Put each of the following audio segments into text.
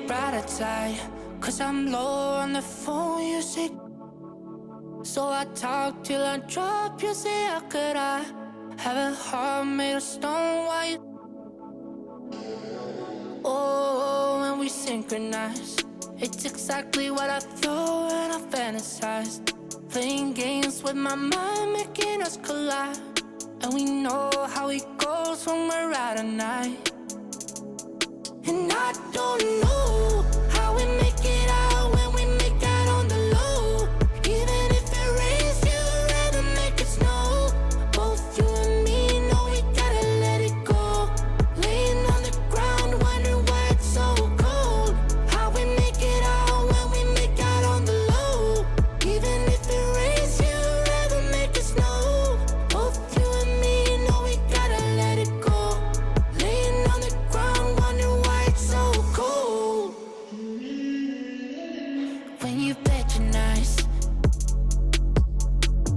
brighter side, 'cause I'm low on the phone, you say. So I talk till I drop, you say, how could I have a heart made of stone? Why you? Oh, when we synchronize, it's exactly what I thought and I fantasized. Playing games with my mind, making us collide. And we know how it goes when we're out at night. And I don't know how we make it out when we make out on the low. Even if it rains, you'd rather make it snow. Both you and me know we gotta let it go. Laying on the ground, wondering why it's so cold. How we make it out when we make out on the low. Even if it rains, you'd rather make it snow. Both you and me know we gotta let it go. Laying on the ground, wondering why it's so cold. When you patronize,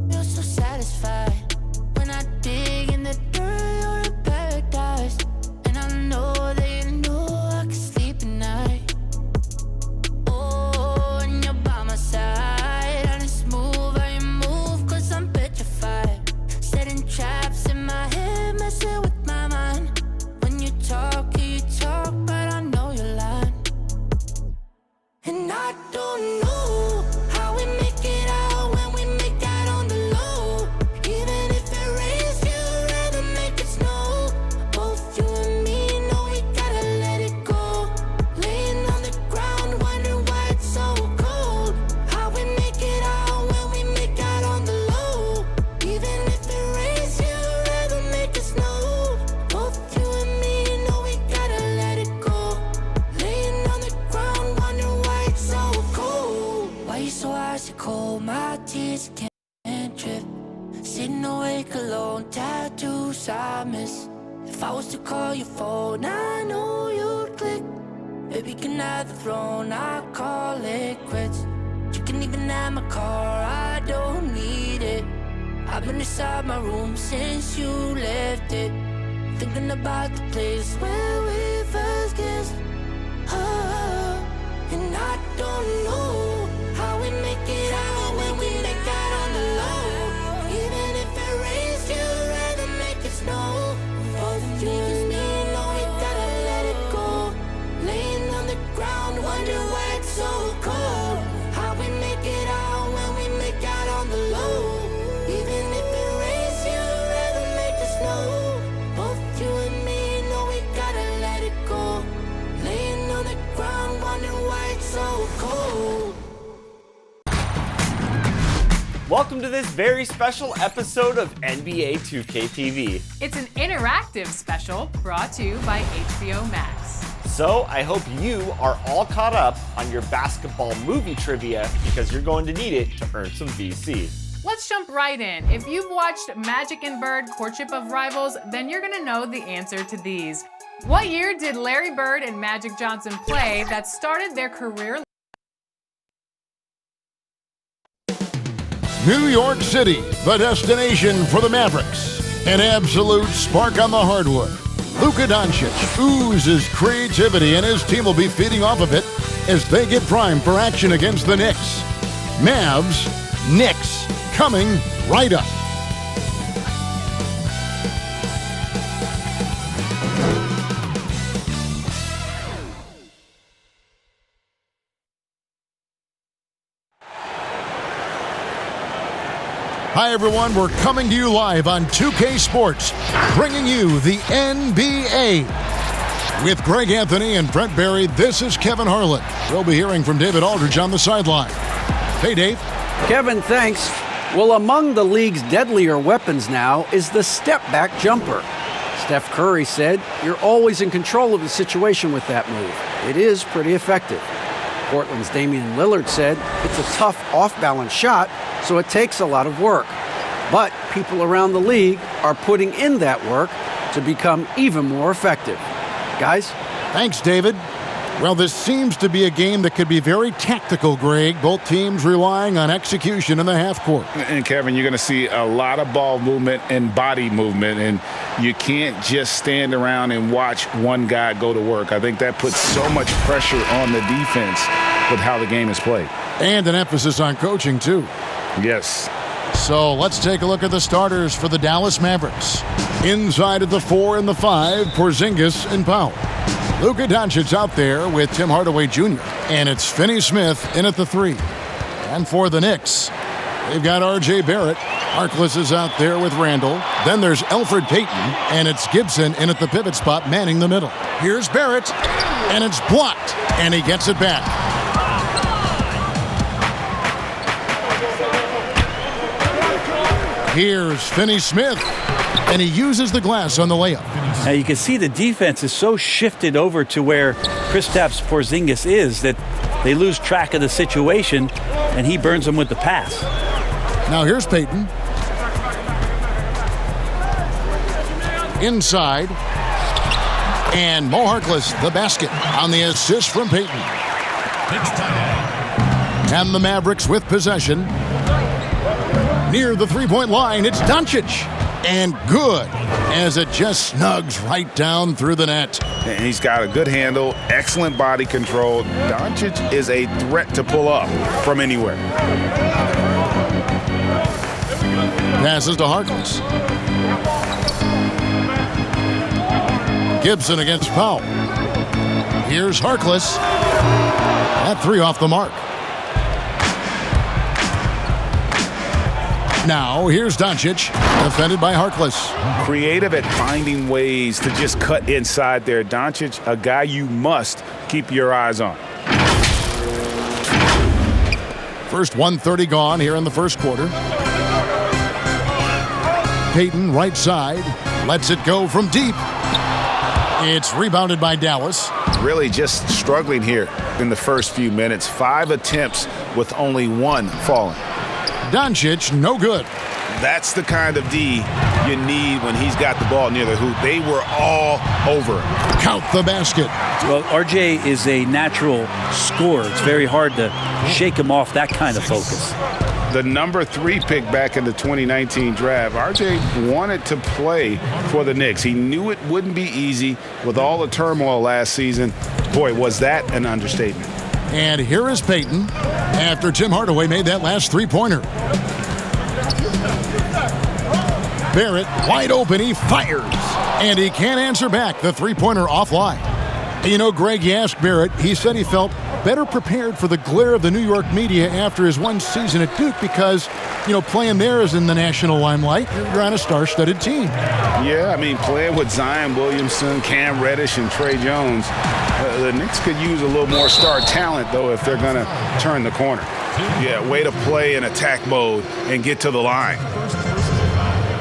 you're so satisfied. When I dig in the dirt, you're in paradise. And I know that you know I can sleep at night. Oh, and you're by my side. And it's smooth how you move, 'cause I'm petrified. Setting traps in my head, messing with my mind. When you talk, but I know you're lying. And I don't know how we make it out when we make out on the low. Even if it rains, you'd rather make it snow. Both you and me know we gotta let it go. Laying on the ground, wondering why it's so cold. How we make it out when we make out on the low. Even if it rains, you'd rather make it snow. Both you and me know we gotta let it go. Laying on the ground, wondering why it's so cold. Why you so icy cold? My tears can't drip. Sitting awake alone, tattoos I miss. If I was to call your phone, I know you'd click. Baby, can have the throne, I call it quits. You can even have my car, I don't need it. I've been inside my room since you left it. Thinking about the place where we first kissed. Oh, and I don't know how we make it out when we make out on the low. Even if it rains, you'd rather make it snow. Both you and me know we gotta let it go. Laying on the ground, wondering why it's so cold. How we make it out when we make out on the low. Even if it rains, you'd rather make it snow. Both you and me know we gotta let it go. Laying on the ground, wondering why it's so cold. Welcome to this very special episode of NBA 2K TV. It's an interactive special brought to you by HBO Max. So I hope you are all caught up on your basketball movie trivia because you're going to need it to earn some VC. Let's jump right in. If you've watched Magic and Bird Courtship of Rivals, then you're gonna know the answer to these. What year did Larry Bird and Magic Johnson play that started their career? New York City, the destination for the Mavericks. An absolute spark on the hardwood. Luka Doncic oozes creativity, and his team will be feeding off of it as they get primed for action against the Knicks. Mavs, Knicks, coming right up. Hi everyone, we're coming to you live on 2K Sports, bringing you the NBA. With Greg Anthony and Brent Barry, this is Kevin Harlan. We'll be hearing from David Aldridge on the sideline. Hey Dave. Kevin, thanks. Well, among the league's deadlier weapons now is the step-back jumper. Steph Curry said, "You're always in control of the situation with that move. It is pretty effective." Portland's Damian Lillard said, "It's a tough off-balance shot, so it takes a lot of work." But people around the league are putting in that work to become even more effective. Guys? Thanks, David. Well, this seems to be a game that could be very tactical, Greg. Both teams relying on execution in the half court. And, Kevin, you're going to see a lot of ball movement and body movement, and you can't just stand around and watch one guy go to work. I think that puts so much pressure on the defense with how the game is played. And an emphasis on coaching, too. Yes. So let's take a look at the starters for the Dallas Mavericks. Inside of the 4 and the 5, Porzingis and Powell. Luka Doncic out there with Tim Hardaway Jr. And it's Finney Smith in at the 3. And for the Knicks, they've got R.J. Barrett. Harkless is out there with Randall. Then there's Elfrid Payton. And it's Gibson in at the pivot spot, manning the middle. Here's Barrett. And it's blocked. And he gets it back. Here's Finney Smith. And he uses the glass on the layup. Now you can see the defense is so shifted over to where Kristaps Porzingis is that they lose track of the situation, and he burns them with the pass. Now here's Payton. Inside. And Mo Harkless, the basket on the assist from Payton. And the Mavericks with possession. Near the three-point line, it's Doncic. And good, as it just snugs right down through the net. And he's got a good handle, excellent body control. Doncic is a threat to pull up from anywhere. Passes to Harkless. Gibson against Powell. Here's Harkless. That 3 off the mark. Now, here's Doncic, defended by Harkless. Creative at finding ways to just cut inside there. Doncic, a guy you must keep your eyes on. First 1:30 gone here in the first quarter. Payton, right side, lets it go from deep. It's rebounded by Dallas. Really just struggling here in the first few minutes. 5 attempts with only 1 falling. Doncic, no good. That's the kind of D you need when he's got the ball near the hoop. They were all over him. Count the basket. Well, RJ is a natural scorer. It's very hard to shake him off that kind of focus. The number 3 pick back in the 2019 draft, RJ wanted to play for the Knicks. He knew it wouldn't be easy with all the turmoil last season. Boy, was that an understatement. And here is Payton after Tim Hardaway made that last three-pointer. Barrett wide open, he fires. And he can't answer back the three-pointer offline. You know, Greg, you asked Barrett, he said he felt better prepared for the glare of the New York media after his one season at Duke because, you know, playing there is in the national limelight. You're on a star-studded team. Yeah, I mean, playing with Zion Williamson, Cam Reddish, and Trey Jones, the Knicks could use a little more star talent, though, if they're going to turn the corner. Yeah, way to play in attack mode and get to the line.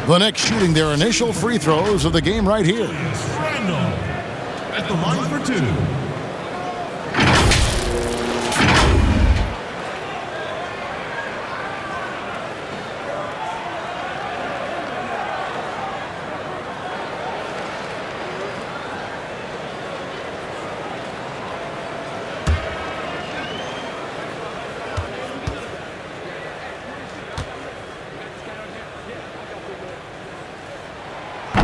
The Knicks shooting their initial free throws of the game right here. At the line for 2.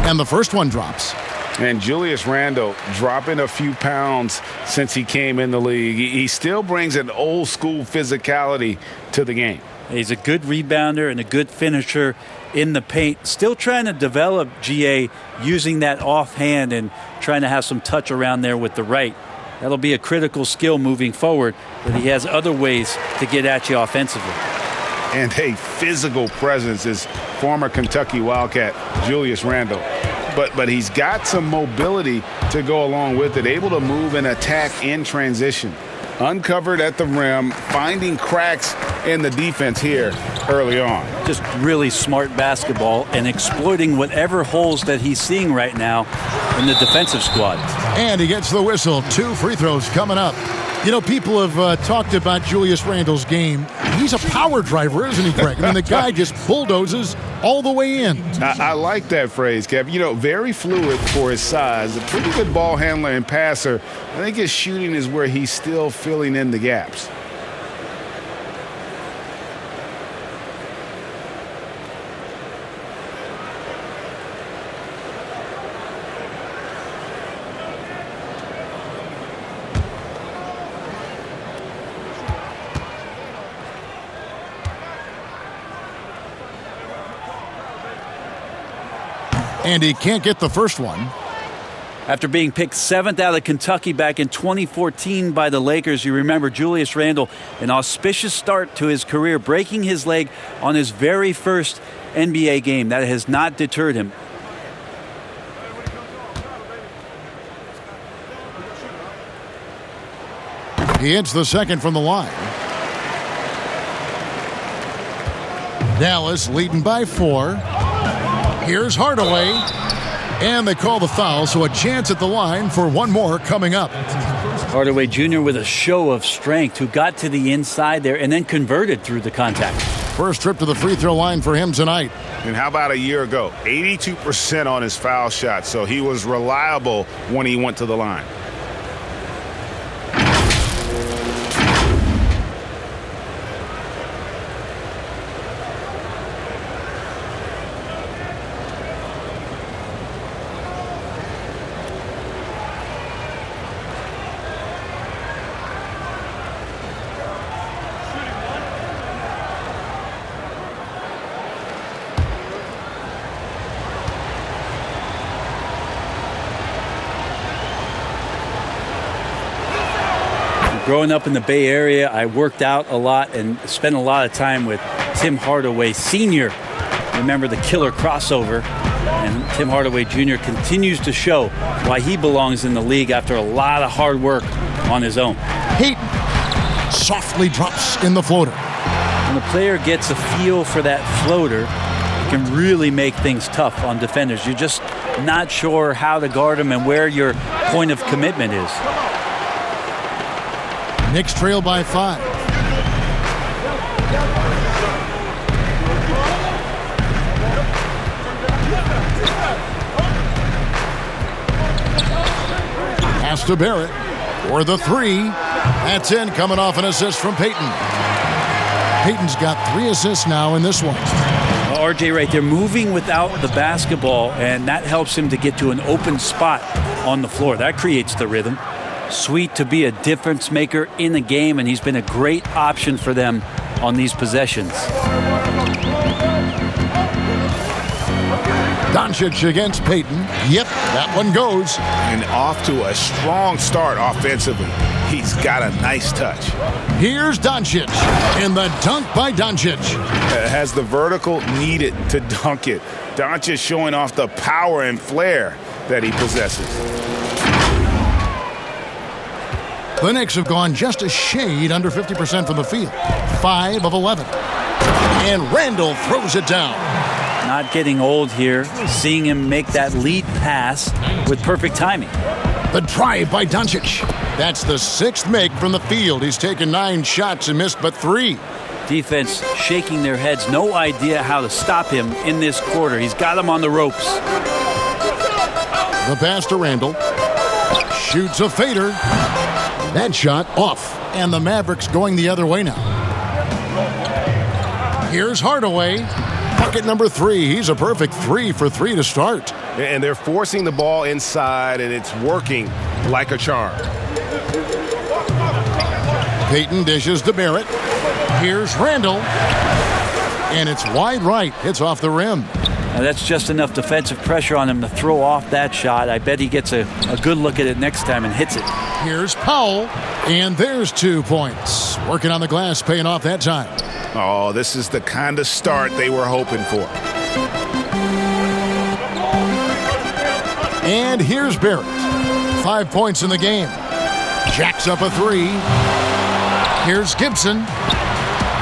And the first one drops. And Julius Randle dropping a few pounds since he came in the league. He still brings an old school physicality to the game. He's a good rebounder and a good finisher in the paint. Still trying to develop GA using that offhand and trying to have some touch around there with the right. That'll be a critical skill moving forward, but he has other ways to get at you offensively. And a physical presence is former Kentucky Wildcat Julius Randle. But he's got some mobility to go along with it, able to move and attack in transition. Uncovered at the rim, finding cracks in the defense here early on. Just really smart basketball and exploiting whatever holes that he's seeing right now in the defensive squad. And he gets the whistle. 2 free throws coming up. You know, people have talked about Julius Randle's game. He's a power driver, isn't he, Greg? I mean, the guy just bulldozes all the way in. I like that phrase, Kev. You know, very fluid for his size. A pretty good ball handler and passer. I think his shooting is where he's still filling in the gaps. And he can't get the first one. After being picked 7th out of Kentucky back in 2014 by the Lakers, you remember Julius Randle, an auspicious start to his career, breaking his leg on his very first NBA game. That has not deterred him. He hits the second from the line. Dallas leading by 4. Here's Hardaway, and they call the foul, so a chance at the line for one more coming up. Hardaway Jr. with a show of strength, who got to the inside there and then converted through the contact. First trip to the free throw line for him tonight. And how about a year ago? 82% on his foul shot, so he was reliable when he went to the line. Growing up in the Bay Area, I worked out a lot and spent a lot of time with Tim Hardaway Sr. Remember the killer crossover? And Tim Hardaway Jr. continues to show why he belongs in the league after a lot of hard work on his own. Payton softly drops in the floater. When the player gets a feel for that floater, it can really make things tough on defenders. You're just not sure how to guard him and where your point of commitment is. Knicks trail by 5. Pass to Barrett for the 3. That's in, coming off an assist from Payton. Payton's got 3 assists now in this one. Well, RJ right there, moving without the basketball, and that helps him to get to an open spot on the floor. That creates the rhythm. Sweet to be a difference maker in the game, and he's been a great option for them on these possessions. Doncic against Payton. Yep, that one goes. And off to a strong start offensively. He's got a nice touch. Here's Doncic, and the dunk by Doncic. Has the vertical needed to dunk it. Doncic showing off the power and flair that he possesses. The Knicks have gone just a shade under 50% from the field. 5 of 11. And Randle throws it down. Not getting old here, seeing him make that lead pass with perfect timing. The drive by Doncic. That's the 6th make from the field. He's taken 9 shots and missed but 3. Defense shaking their heads, no idea how to stop him in this quarter. He's got him on the ropes. The pass to Randle. Shoots a fader. That shot off, and the Mavericks going the other way now. Here's Hardaway. Bucket number 3. He's a perfect 3 for 3 to start. And they're forcing the ball inside, and it's working like a charm. Payton dishes to Barrett. Here's Randle. And it's wide right. Hits off the rim. Now that's just enough defensive pressure on him to throw off that shot. I bet he gets a good look at it next time and hits it. Here's Powell, and there's 2 points. Working on the glass, paying off that time. Oh, this is the kind of start they were hoping for. And here's Barrett. 5 points in the game. Jacks up a 3. Here's Gibson.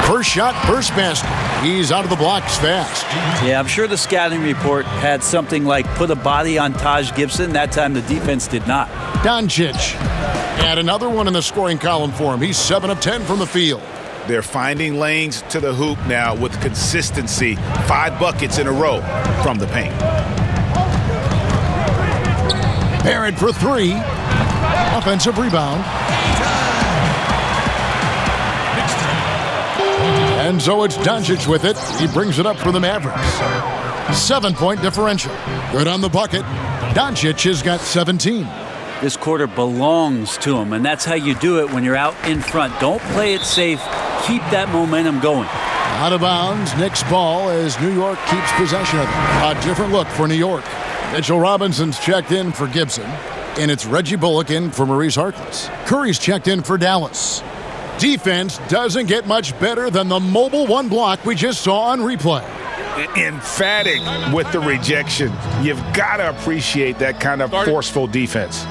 First shot, first basket. He's out of the blocks fast. Yeah, I'm sure the scouting report had something like put a body on Taj Gibson. That time the defense did not. Doncic. And another one in the scoring column for him. He's 7 of 10 from the field. They're finding lanes to the hoop now with consistency. 5 buckets in a row from the paint. Barrett for 3. Offensive rebound. And so it's Doncic with it. He brings it up for the Mavericks. 7-point differential. Good on the bucket. Doncic has got 17. This quarter belongs to him, and that's how you do it when you're out in front. Don't play it safe. Keep that momentum going. Out of bounds, Knicks ball as New York keeps possession of it. A different look for New York. Mitchell Robinson's checked in for Gibson, and it's Reggie Bullock in for Maurice Harkless. Curry's checked in for Dallas. Defense doesn't get much better than the mobile one block we just saw on replay. Emphatic with the rejection. You've got to appreciate that kind of forceful defense.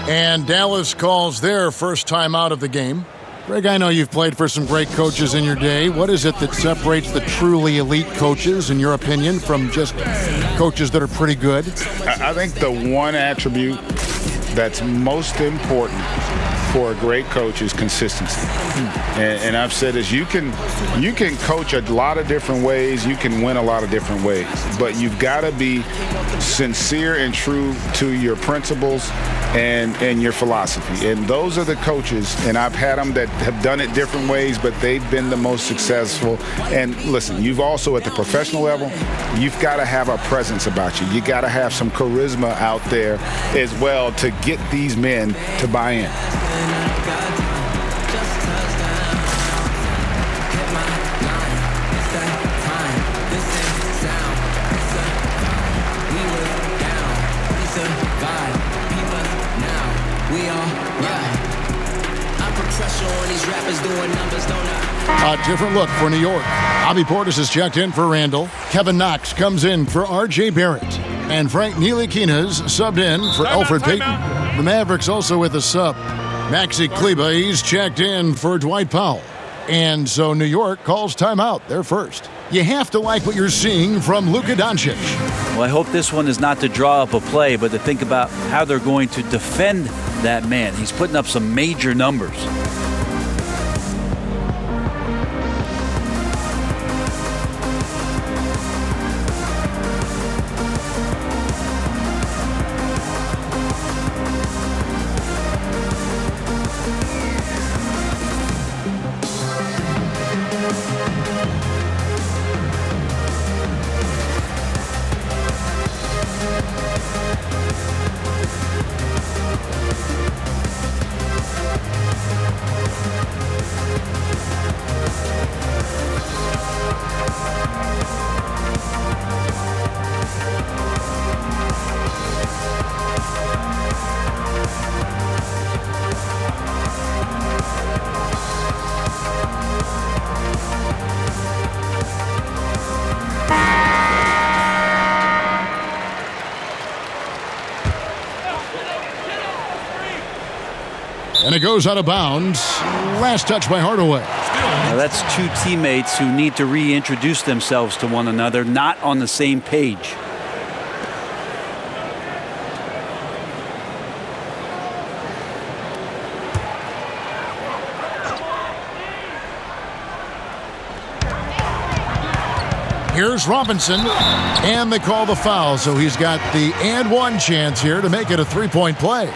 And Dallas calls their first time out of the game. Greg, I know you've played for some great coaches in your day. What is it that separates the truly elite coaches, in your opinion, from just coaches that are pretty good? I think the one attribute that's most important for a great coach is consistency. And I've said this, you can coach a lot of different ways, you can win a lot of different ways, but you've got to be sincere and true to your principles and your philosophy. And those are the coaches, and I've had them that have done it different ways, but they've been the most successful. And listen, you've also at the professional level, you've got to have a presence about you. You got to have some charisma out there as well to get these men to buy in. A different look for New York. Bobby Portis is checked in for Randall. Kevin Knox comes in for R.J. Barrett. And Frank Ntilikina's subbed in for Elfrid Payton. The Mavericks also with a sub. Maxi Kleber, he's checked in for Dwight Powell. And so New York calls timeout. They're first. You have to like what you're seeing from Luka Doncic. Well, I hope this one is not to draw up a play, but to think about how they're going to defend that man. He's putting up some major numbers. And it goes out of bounds. Last touch by Hardaway. Now that's two teammates who need to reintroduce themselves to one another, not on the same page. Here's Robinson, and they call the foul, so he's got the and one chance here to make it a three-point play.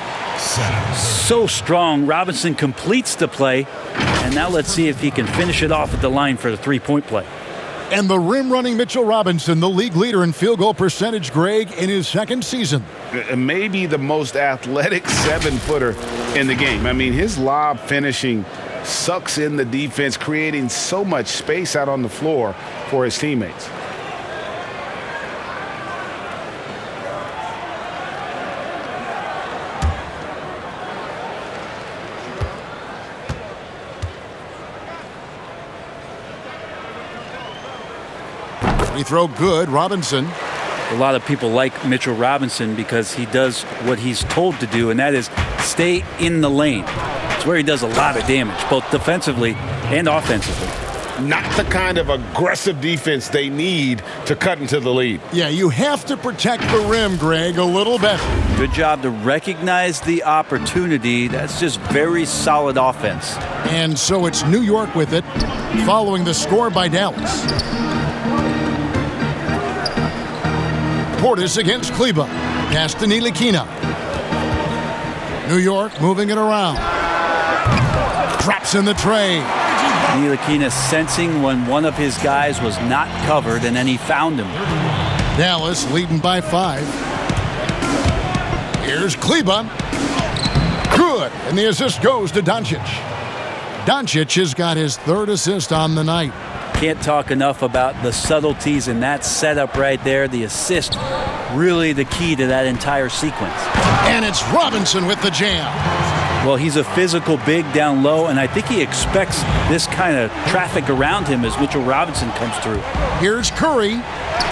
So strong. Robinson completes the play, and now let's see if he can finish it off at the line for the three-point play. And the rim-running Mitchell Robinson, the league leader in field goal percentage, Greg, in his second season. Maybe the most athletic 7-footer in the game. I mean, his lob finishing sucks in the defense, creating so much space out on the floor for his teammates. He throw good, Robinson. A lot of people like Mitchell Robinson because he does what he's told to do, and that is stay in the lane. It's where he does a lot of damage, both defensively and offensively. not the kind of aggressive defense they need to cut into the lead. Yeah, you have to protect the rim, Greg, a little better. Good job to recognize the opportunity. That's just very solid offense. And so it's New York with it, following the score by Dallas. Portis against Kleba. Pass to Ntilikina. New York moving it around. Drops in the tray. Ntilikina sensing when one of his guys was not covered, and then he found him. Dallas leading by 5. Here's Kleba. Good. And the assist goes to Doncic. Doncic has got his 3rd assist on the night. Can't talk enough about the subtleties in that setup right there. The assist, really the key to that entire sequence. And it's Robinson with the jam. Well, he's a physical big down low, and I think he expects this kind of traffic around him as Mitchell Robinson comes through. Here's Curry.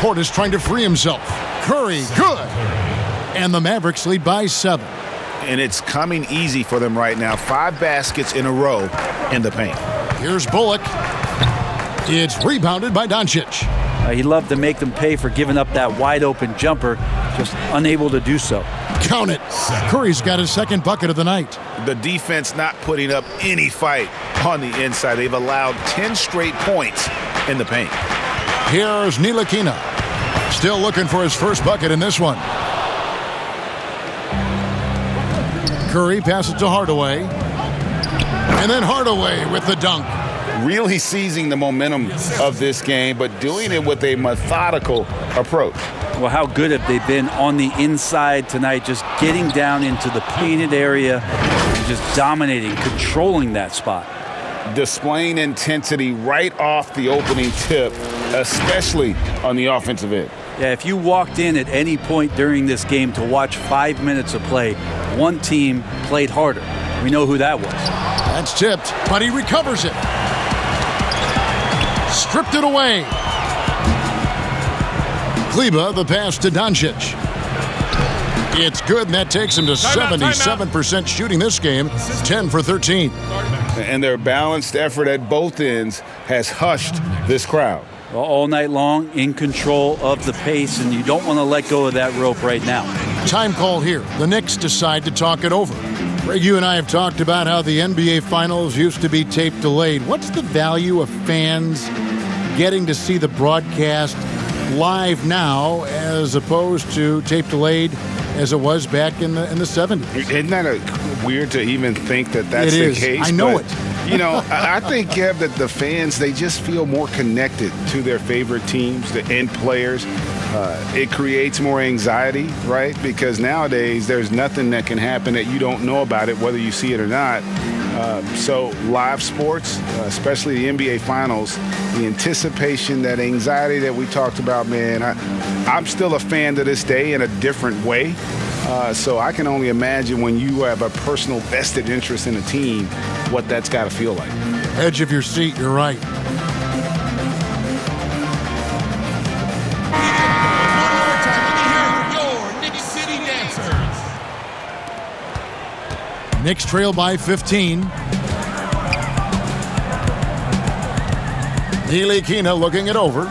Portis trying to free himself. Curry, good. And the Mavericks lead by 7. And it's coming easy for them right now. 5 baskets in a row in the paint. Here's Bullock. It's rebounded by Doncic. He'd love to make them pay for giving up that wide-open jumper, just unable to do so. Count it. Curry's got his 2nd bucket of the night. The defense not putting up any fight on the inside. They've allowed 10 straight points in the paint. Here's Ntilikina. Still looking for his 1st bucket in this one. Curry passes to Hardaway. And then Hardaway with the dunk. Really seizing the momentum of this game, but doing it with a methodical approach. Well, how good have they been on the inside tonight, just getting down into the painted area and just dominating, controlling that spot. Displaying intensity right off the opening tip, especially on the offensive end. Yeah, if you walked in at any point during this game to watch 5 minutes of play, one team played harder. We know who that was. That's tipped, but he recovers it. Stripped it away. Kleba, the pass to Doncic. It's good, and that takes him to 77% shooting this game, 10 for 13. And their balanced effort at both ends has hushed this crowd. Well, all night long, in control of the pace, and you don't want to let go of that rope right now. Time call here. The Knicks decide to talk it over. Greg, you and I have talked about how the NBA Finals used to be tape delayed. What's the value of fans getting to see the broadcast live now as opposed to tape delayed as it was back in the 70s? Isn't that weird to even think that that's the case? I know it. You know, I think, Kev, that the fans, they just feel more connected to their favorite teams, the end players. It creates more anxiety, right? Because nowadays there's nothing that can happen that you don't know about it, whether you see it or not. So live sports, especially the NBA Finals, the anticipation, that anxiety that we talked about, man, I'm still a fan to this day in a different way. So I can only imagine when you have a personal vested interest in a team, what that's got to feel like. Edge of your seat, you're right. Knicks trail by 15. Ntilikina looking it over.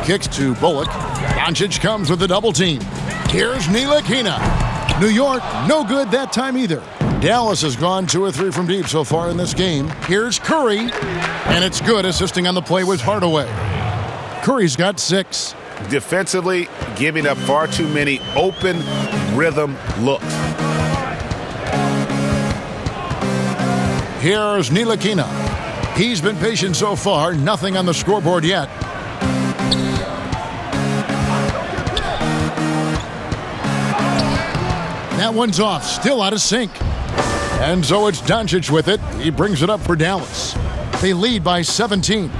Kicks to Bullock. Doncic comes with the double team. Here's Ntilikina. New York, no good that time either. Dallas has gone 2 or 3 from deep so far in this game. Here's Curry. And it's good. Assisting on the play was Hardaway. Curry's got 6. Defensively, giving up far too many open rhythm looks. Here's Ntilikina. He's been patient so far. Nothing on the scoreboard yet. That one's off. Still out of sync. And so it's Doncic with it. He brings it up for Dallas. They lead by 17.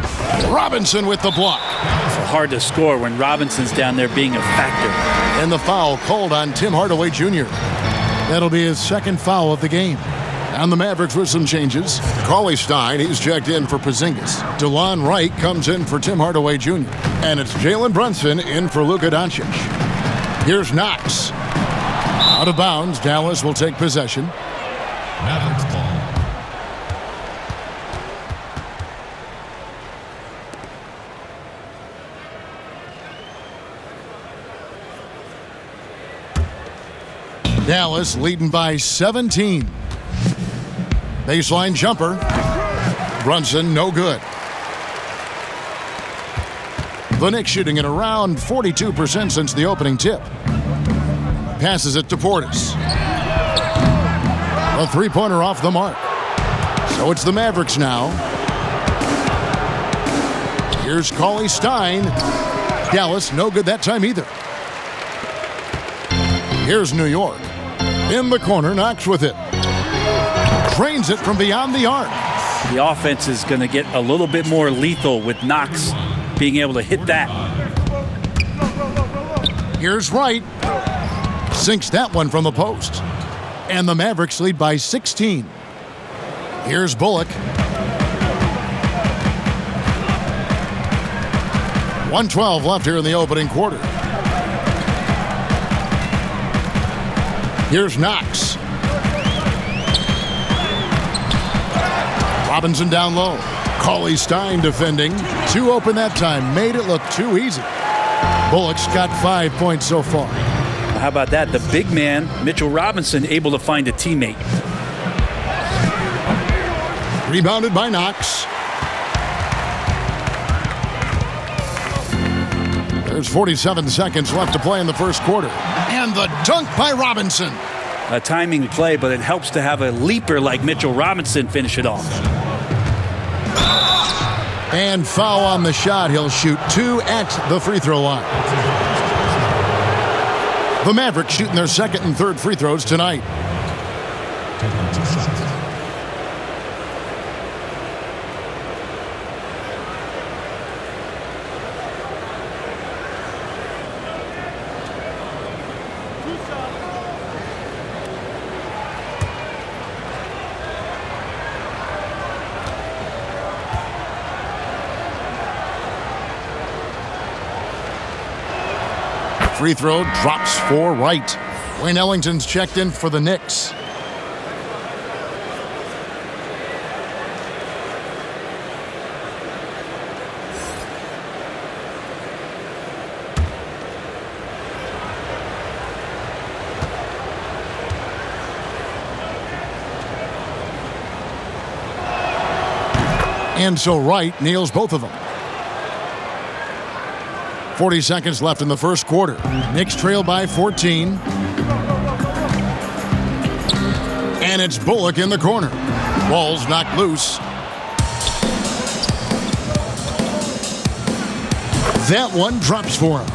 Robinson with the block. It's hard to score when Robinson's down there being a factor. And the foul called on Tim Hardaway Jr. That'll be his 2nd foul of the game. And the Mavericks with some changes. Cauley Stein, he's checked in for Porzingis. DeLon Wright comes in for Tim Hardaway Jr. And it's Jalen Brunson in for Luka Doncic. Here's Knox. Out of bounds, Dallas will take possession. Mavericks ball. Dallas leading by 17. Baseline jumper. Brunson, no good. The Knicks shooting at around 42% since the opening tip. Passes it to Portis. A three-pointer off the mark. So it's the Mavericks now. Here's Cauley Stein. Dallas, no good that time either. Here's New York. In the corner, Knox with it. Drains it from beyond the arc. The offense is going to get a little bit more lethal with Knox being able to hit that. Here's Wright. Sinks that one from the post. And the Mavericks lead by 16. Here's Bullock. 1:12 left here in the opening quarter. Here's Knox. Robinson down low. Cauley Stein defending. Two open that time. Made it look too easy. Bullock's got 5 points so far. How about that? The big man, Mitchell Robinson, able to find a teammate. Rebounded by Knox. There's 47 seconds left to play in the first quarter. And the dunk by Robinson. A timing play, but it helps to have a leaper like Mitchell Robinson finish it off. And foul on the shot. He'll shoot 2 at the free throw line. The Mavericks shooting their second and third free throws tonight. Free throw drops for Wright. Wayne Ellington's checked in for the Knicks. And so Wright nails both of them. 40 seconds left in the first quarter. Knicks trail by 14. And it's Bullock in the corner. Ball's knocked loose. That one drops for him.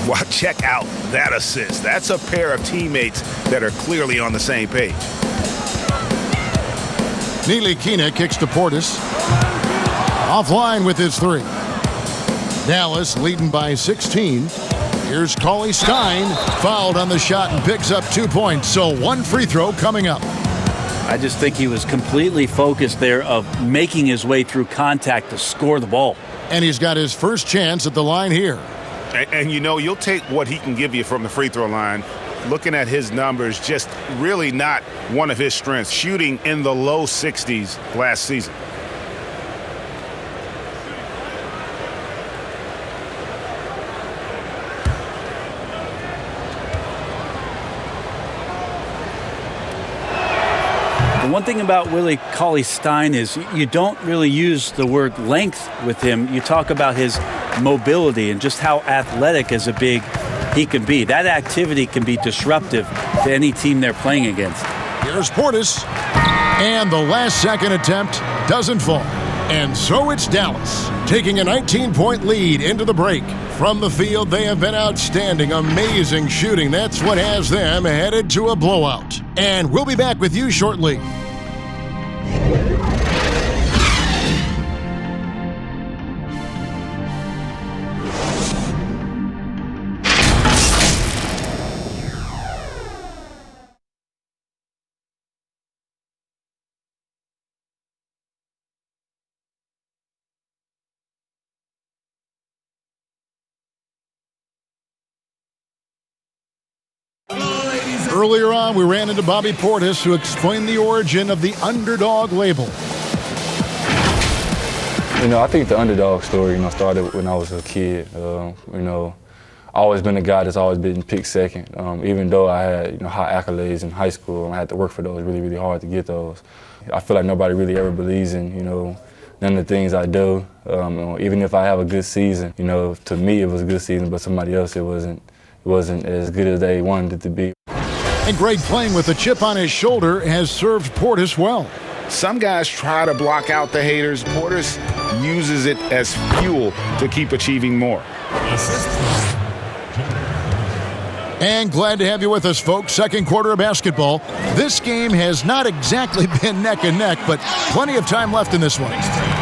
Wow, check out that assist. That's a pair of teammates that are clearly on the same page. Neely Kina kicks to Portis. Offline with his three. Dallas leading by 16. Here's Cauley Stein. Fouled on the shot and picks up 2 points. So one free throw coming up. I just think he was completely focused there of making his way through contact to score the ball. And he's got his first chance at the line here. And you know, you'll take what he can give you from the free throw line. Looking at his numbers, just really not one of his strengths. Shooting in the low 60s last season. One thing about Willie Cauley Stein is you don't really use the word length with him. You talk about his mobility and just how athletic as a big he can be. That activity can be disruptive to any team they're playing against. Here's Portis. And the last second attempt doesn't fall. And so it's Dallas taking a 19-point lead into the break. From the field, they have been outstanding. Amazing shooting. That's what has them headed to a blowout. And we'll be back with you shortly. Earlier on, we ran into Bobby Portis, who explained the origin of the underdog label. You know, I think the underdog story, started when I was a kid. always been a guy that's always been picked second. Even though I had high accolades in high school, and I had to work for those really, really hard to get those. I feel like nobody really ever believes in none of the things I do. Even if I have a good season, to me it was a good season, but somebody else it wasn't as good as they wanted it to be. And Greg, playing with a chip on his shoulder, has served Portis well. Some guys try to block out the haters. Portis uses it as fuel to keep achieving more. And glad to have you with us, folks. Second quarter of basketball. This game has not exactly been neck and neck, but plenty of time left in this one.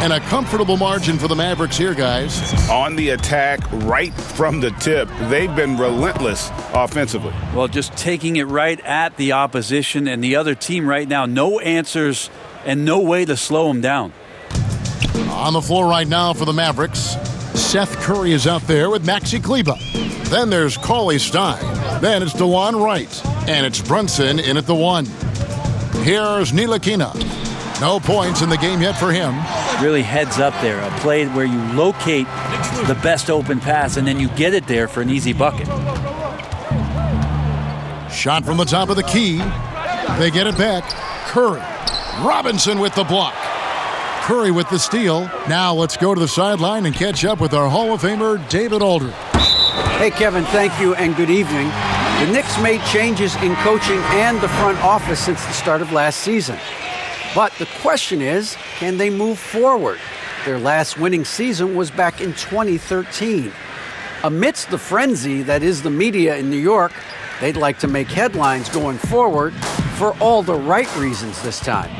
And a comfortable margin for the Mavericks here, guys. On the attack right from the tip, they've been relentless offensively. Well, just taking it right at the opposition and the other team right now. No answers and no way to slow them down. On the floor right now for the Mavericks, Seth Curry is out there with Maxi Kleber. Then there's Cauley Stein. Then it's DeJuan Wright. And it's Brunson in at the 1. Here's Ntilikina. No points in the game yet for him. Really heads up there. A play where you locate the best open pass and then you get it there for an easy bucket. Shot from the top of the key. They get it back. Curry. Robinson with the block. Curry with the steal. Now let's go to the sideline and catch up with our Hall of Famer, David Aldridge. Hey, Kevin, thank you and good evening. The Knicks made changes in coaching and the front office since the start of last season. But the question is, can they move forward? Their last winning season was back in 2013. Amidst the frenzy that is the media in New York, they'd like to make headlines going forward for all the right reasons this time.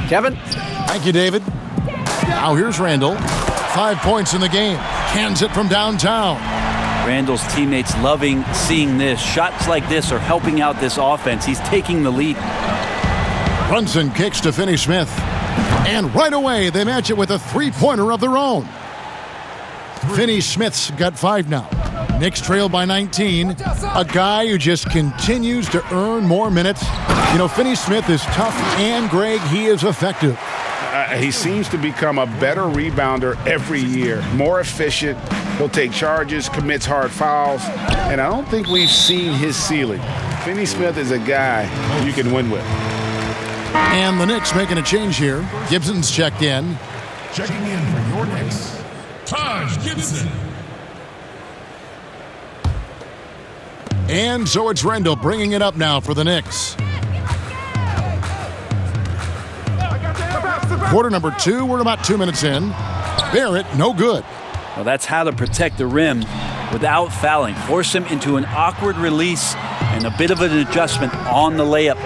Kevin? Thank you, David. Now here's Randall. 5 points in the game. Cans it from downtown. Randall's teammates loving seeing this. Shots like this are helping out this offense. He's taking the lead. Brunson kicks to Finney Smith. And right away, they match it with a three-pointer of their own. Finney Smith's got 5 now. Knicks trail by 19. A guy who just continues to earn more minutes. Finney Smith is tough, and Greg, he is effective. He seems to become a better rebounder every year. More efficient. He'll take charges, commits hard fouls, and I don't think we've seen his ceiling. Finney Smith is a guy you can win with. And the Knicks making a change here. Gibson's checked in. Checking in for your Knicks, Taj Gibson. And so it's Randall bringing it up now for the Knicks. Quarter number 2, we're about 2 minutes in. Barrett, no good. Well, that's how to protect the rim without fouling. Force him into an awkward release and a bit of an adjustment on the layup.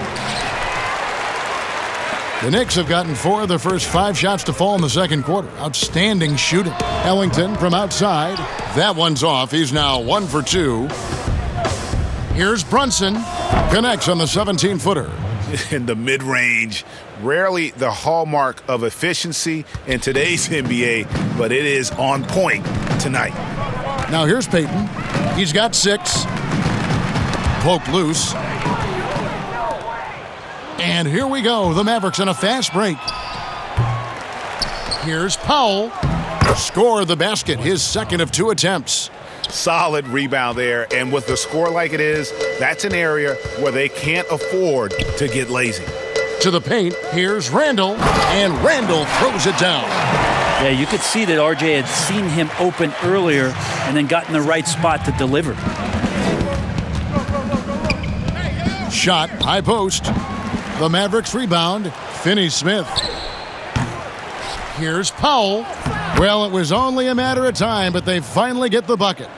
The Knicks have gotten 4 of their first 5 shots to fall in the second quarter. Outstanding shooting. Ellington from outside. That one's off. He's now 1 for 2. Here's Brunson. Connects on the 17-footer. In the mid-range, rarely the hallmark of efficiency in today's NBA, but it is on point tonight. Now here's Payton. He's got 6. Poked loose. And here we go. The Mavericks on a fast break. Here's Powell. Scored the basket, his second of 2 attempts. Solid rebound there, and with the score like it is, that's an area where they can't afford to get lazy. To the paint, here's Randall, and Randall throws it down. Yeah, you could see that RJ had seen him open earlier and then got in the right spot to deliver. Shot, high post. The Mavericks rebound, Finney Smith. Here's Powell. Well, it was only a matter of time, but they finally get the bucket.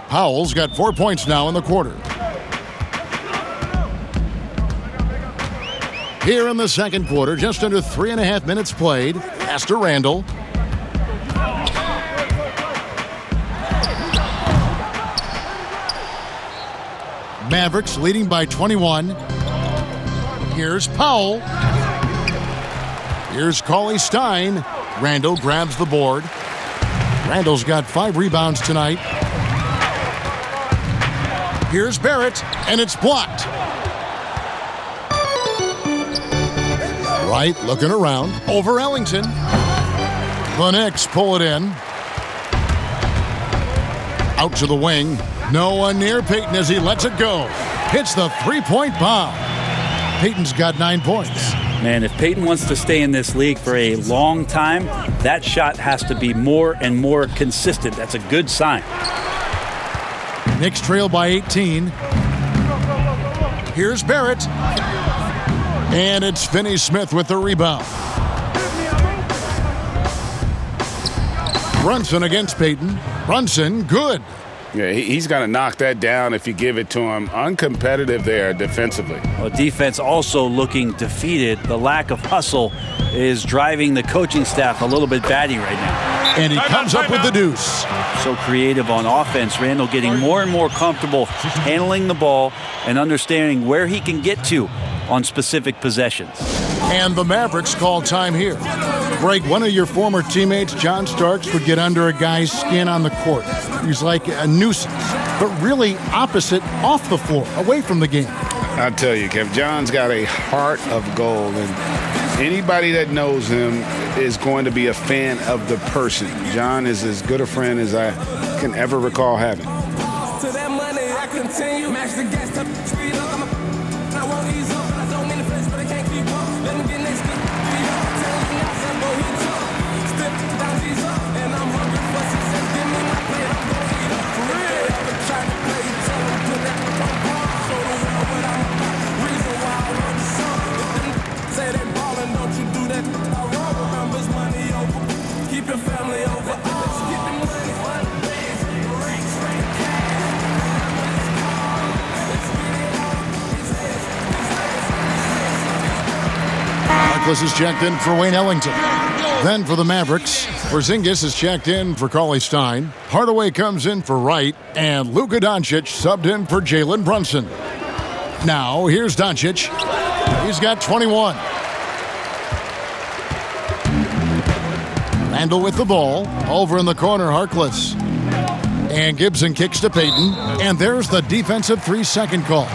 Powell's got 4 points now in the quarter. Here in the second quarter, just under 3.5 minutes played. Pass to Randall. Mavericks leading by 21. Here's Powell. Here's Cauley Stein. Randall grabs the board. Randall's got 5 rebounds tonight. Here's Barrett, and it's blocked. Wright looking around. Over Ellington. The Knicks pull it in. Out to the wing. No one near Payton as he lets it go. Hits the three-point bomb. Payton's got 9 points. Man, if Payton wants to stay in this league for a long time, that shot has to be more and more consistent. That's a good sign. Knicks trail by 18. Here's Barrett. And it's Finney-Smith with the rebound. Brunson against Payton. Brunson, good. Yeah, he's going to knock that down if you give it to him. Uncompetitive there defensively. Well, defense also looking defeated. The lack of hustle is driving the coaching staff a little bit batty right now. And he comes up with the deuce. So creative on offense. Randall getting more and more comfortable handling the ball and understanding where he can get to on specific possessions. And the Mavericks call time here. Greg, one of your former teammates, John Starks, would get under a guy's skin on the court. He's like a nuisance, but really opposite off the floor, away from the game. I'll tell you, Kev, John's got a heart of gold, and anybody that knows him is going to be a fan of the person. John is as good a friend as I can ever recall having. To that money, I continue. Match the gas up, speed up. I won't ease up, I don't mean to flex, but I can't keep up. Let me get next week. Step down, these up, and I'm hungry for success. Give me my plate, I'm gonna eat up. For real, I've been trying to play, tell them put that on par. Show the world what I'm about. Reason why I wrote the song. Say they ballin', don't you do that. I roll numbers, money over. Keep your family over. Let's get the money. Harkless is checked in for Wayne Ellington. Then for the Mavericks, Porzingis is checked in for Cauley Stein. Hardaway comes in for Wright, and Luka Doncic subbed in for Jalen Brunson. Now, here's Doncic. He's got 21. Randall with the ball. Over in the corner, Harkless. And Gibson kicks to Payton. And there's the defensive 3-second call.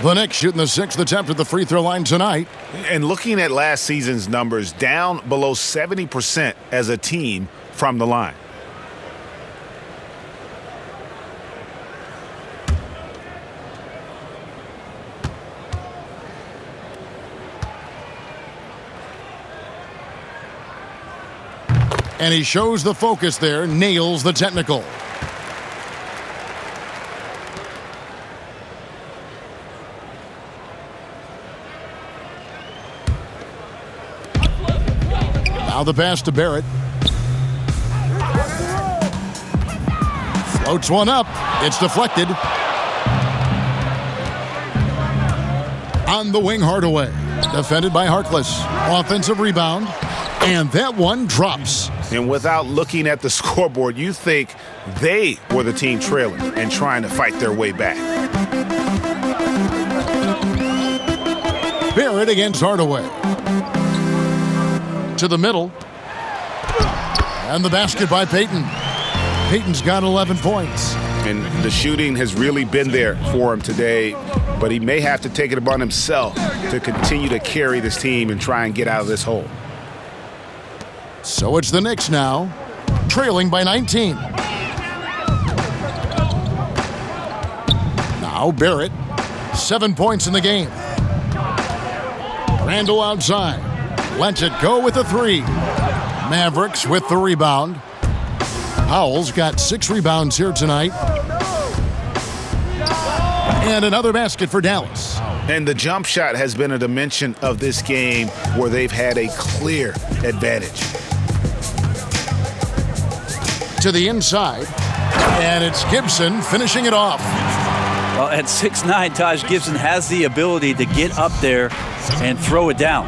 The Knicks shooting the 6th attempt at the free throw line tonight. And looking at last season's numbers, down below 70% as a team from the line. And he shows the focus there, nails the technical. Now the pass to Barrett. Floats one up. It's deflected. On the wing, Hardaway. Defended by Harkless. Offensive rebound. And that one drops. And without looking at the scoreboard, you think they were the team trailing and trying to fight their way back. Barrett against Hardaway. To the middle. And the basket by Payton. Payton's got 11 points. And the shooting has really been there for him today, but he may have to take it upon himself to continue to carry this team and try and get out of this hole. So it's the Knicks now, trailing by 19. Now Barrett, 7 points in the game. Randall outside, lets it go with a 3. Mavericks with the rebound. Powell's got 6 rebounds here tonight. And another basket for Dallas. And the jump shot has been a dimension of this game where they've had a clear advantage. To the inside, and it's Gibson finishing it off. Well, at 6'9", Taj Gibson has the ability to get up there and throw it down.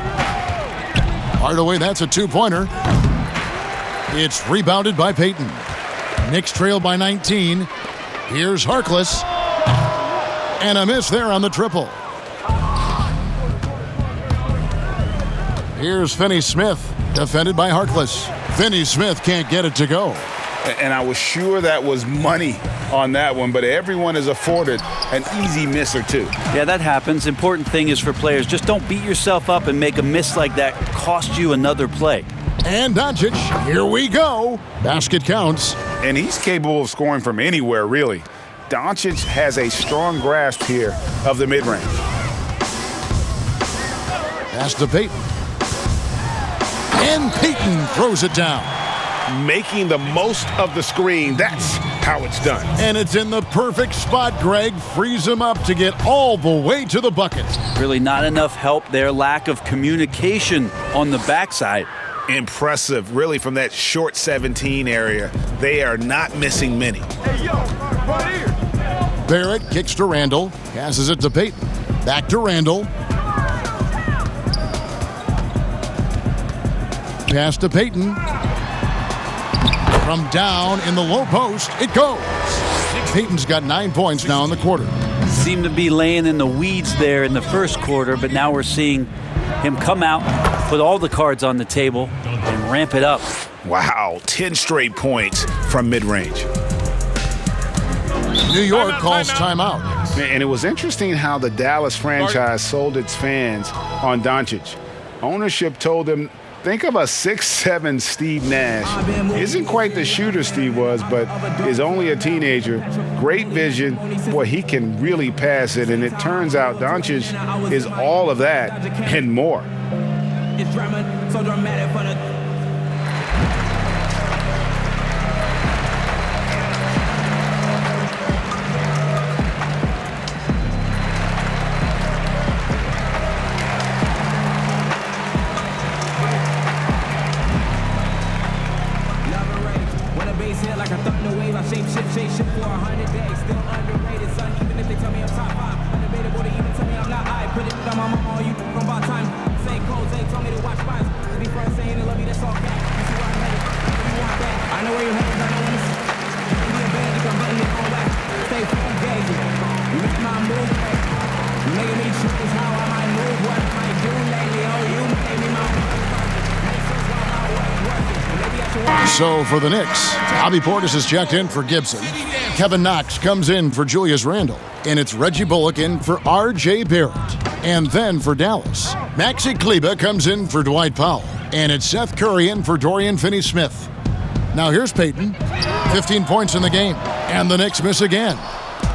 Hardaway, that's a 2-pointer. It's rebounded by Payton. Knicks trail by 19. Here's Harkless. And a miss there on the triple. Here's Finney-Smith, defended by Harkless. Finney-Smith can't get it to go. And I was sure that was money on that one, but everyone is afforded an easy miss or two. Yeah, that happens. Important thing is for players, just don't beat yourself up and make a miss like that cost you another play. And Doncic, here we go. Basket counts. And he's capable of scoring from anywhere, really. Doncic has a strong grasp here of the mid-range. Pass to Payton. And Payton throws it down. Making the most of the screen. That's how it's done. And it's in the perfect spot. Greg frees him up to get all the way to the bucket. Really not enough help there. Lack of communication on the backside. Impressive, really, from that short 17 area. They are not missing many. Hey, yo, right here. Barrett kicks to Randall. Passes it to Payton. Back to Randall. Pass to Payton. From down in the low post, it goes. Payton's got 9 points now in the quarter. Seemed to be laying in the weeds there in the first quarter, but now we're seeing him come out, put all the cards on the table, and ramp it up. Wow, 10 straight points from mid-range. New York calls timeout. And it was interesting how the Dallas franchise sold its fans on Doncic. Ownership told them, think of a 6'7" Steve Nash. Isn't quite the shooter Steve was, but is only a teenager. Great vision. Boy, he can really pass it. And it turns out Doncic is all of that and more. It's drama, so dramatic for the shape for 100 days, still underrated, son. Even if they tell me I'm top 5, undebatable to even tell me I'm not. I put it on my mama, you on about time. Say codes, they told me to watch spies. To be first saying they love me, that's all back. You see where I'm headed, you want that. I know where you're headed, I know when it's be a bad, you can button it on back. Stay from gauge. You make my move, you making me choose how I might move, what I might do lately. Oh, you made me my So for the Knicks, Bobby Portis is checked in for Gibson. Kevin Knox comes in for Julius Randle. And it's Reggie Bullock in for R.J. Barrett. And then for Dallas, Maxi Kleber comes in for Dwight Powell. And it's Seth Curry in for Dorian Finney-Smith. Now here's Payton. 15 points in the game. And the Knicks miss again.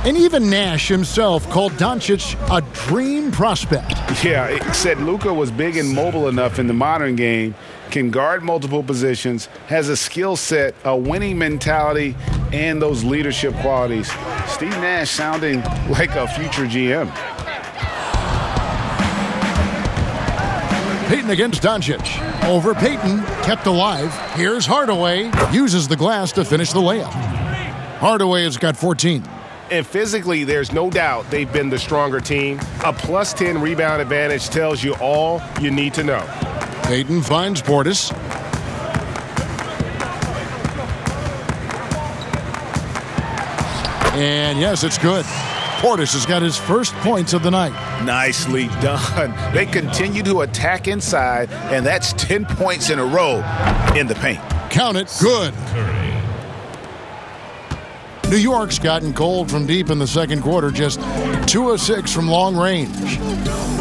And even Nash himself called Doncic a dream prospect. Yeah, it said Luka was big and mobile enough in the modern game, can guard multiple positions, has a skill set, a winning mentality, and those leadership qualities. Steve Nash sounding like a future GM. Payton against Doncic. Over Payton, kept alive. Here's Hardaway. Uses the glass to finish the layup. Hardaway has got 14. And physically, there's no doubt they've been the stronger team. A plus 10 rebound advantage tells you all you need to know. Payton finds Portis. And yes, it's good. Portis has got his first points of the night. Nicely done. They continue to attack inside, and that's 10 points in a row in the paint. Count it. Good. New York's gotten cold from deep in the second quarter, just 2 of 6 from long range.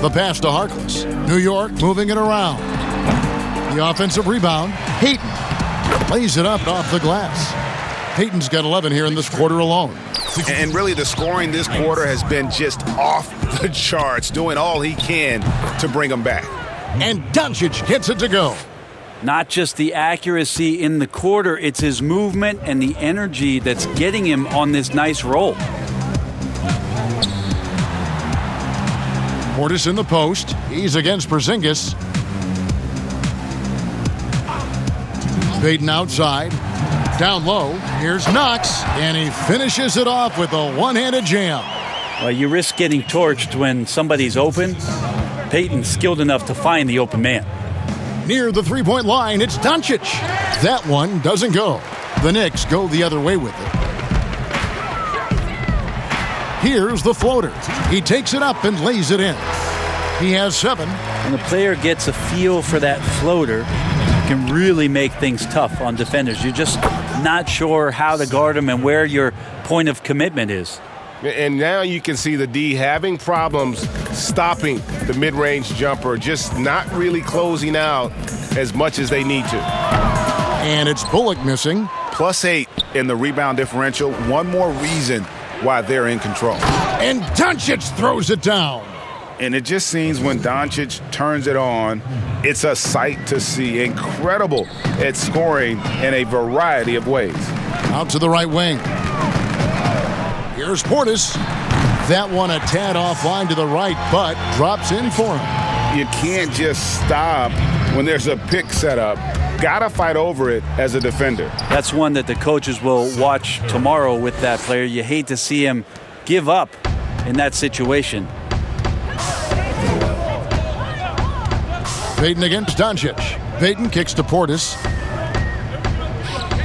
The pass to Harkless. New York moving it around. The offensive rebound. Payton lays it up off the glass. Payton's got 11 here in this quarter alone. And really the scoring this quarter has been just off the charts, doing all he can to bring them back. And Doncic gets it to go. Not just the accuracy in the quarter, it's his movement and the energy that's getting him on this nice roll. Portis in the post. He's against Porzingis. Payton outside. Down low. Here's Knox. And he finishes it off with a one-handed jam. Well, you risk getting torched when somebody's open. Payton's skilled enough to find the open man. Near the three-point line, it's Doncic. That one doesn't go. The Knicks go the other way with it. Here's the floater. He takes it up and lays it in. He has 7. When the player gets a feel for that floater, it can really make things tough on defenders. You're just not sure how to guard them and where your point of commitment is. And now you can see the D having problems stopping the mid-range jumper, just not really closing out as much as they need to. And it's Bullock missing. +8 in the rebound differential. One more reason why they're in control. And Doncic throws it down. And it just seems when Doncic turns it on, it's a sight to see. Incredible at scoring in a variety of ways. Out to the right wing. Here's Portis. That one a tad offline to the right, but drops in for him. You can't just stop when there's a pick set up. Gotta fight over it as a defender. That's one that the coaches will watch tomorrow with that player. You hate to see him give up in that situation. Payton against Doncic. Payton kicks to Portis.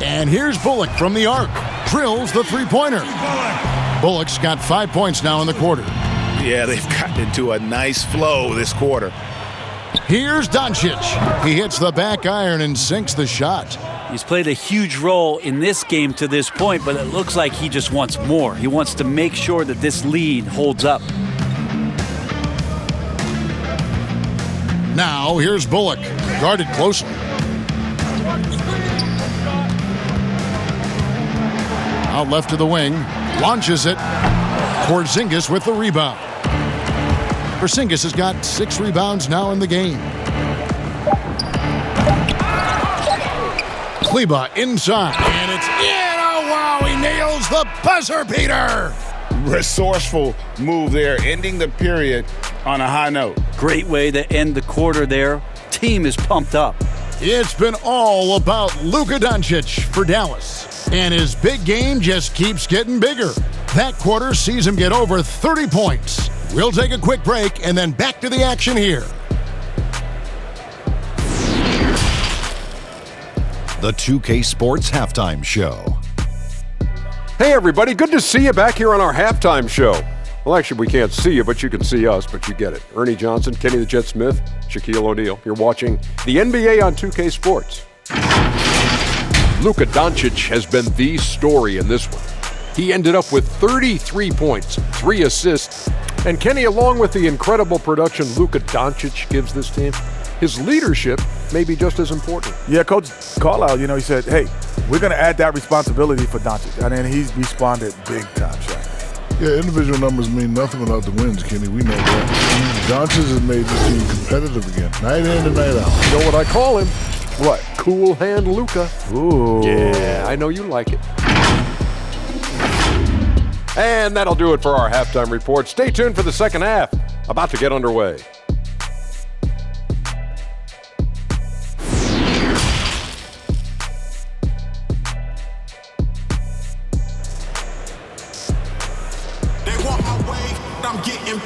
And here's Bullock from the arc. Drills the three-pointer. Bullock's got 5 points now in the quarter. Yeah, they've gotten into a nice flow this quarter. Here's Doncic. He hits the back iron and sinks the shot. He's played a huge role in this game to this point, but it looks like he just wants more. He wants to make sure that this lead holds up. Now, here's Bullock, guarded closely. Out left to the wing, launches it. Porzingis with the rebound. Porzingis has got 6 rebounds now in the game. Kleba inside, and it's in. Oh, wow, he nails the buzzer beater. Resourceful move there, ending the period on a high note. Great way to end the quarter there. Team is pumped up. It's been all about Luka Doncic for Dallas, and his big game just keeps getting bigger. That quarter sees him get over 30 points. We'll take a quick break and then back to the action here. The 2K Sports Halftime Show. Hey everybody, good to see you back here on our halftime show. Well, actually, we can't see you, but you can see us, but you get it. Ernie Johnson, Kenny the Jet Smith, Shaquille O'Neal. You're watching the NBA on 2K Sports. Luka Doncic has been the story in this one. He ended up with 33 points, 3 assists. And Kenny, along with the incredible production Luka Doncic gives this team, his leadership may be just as important. Yeah, Coach Carlisle, he said, hey, we're going to add that responsibility for Doncic. And then he's responded big time, Shaq. Yeah, individual numbers mean nothing without the wins, Kenny. We know that. Doncic has made this team competitive again, night in and night out. You know what I call him? What? Cool hand Luka. Ooh. Yeah, I know you like it. And that'll do it for our halftime report. Stay tuned for the second half, about to get underway.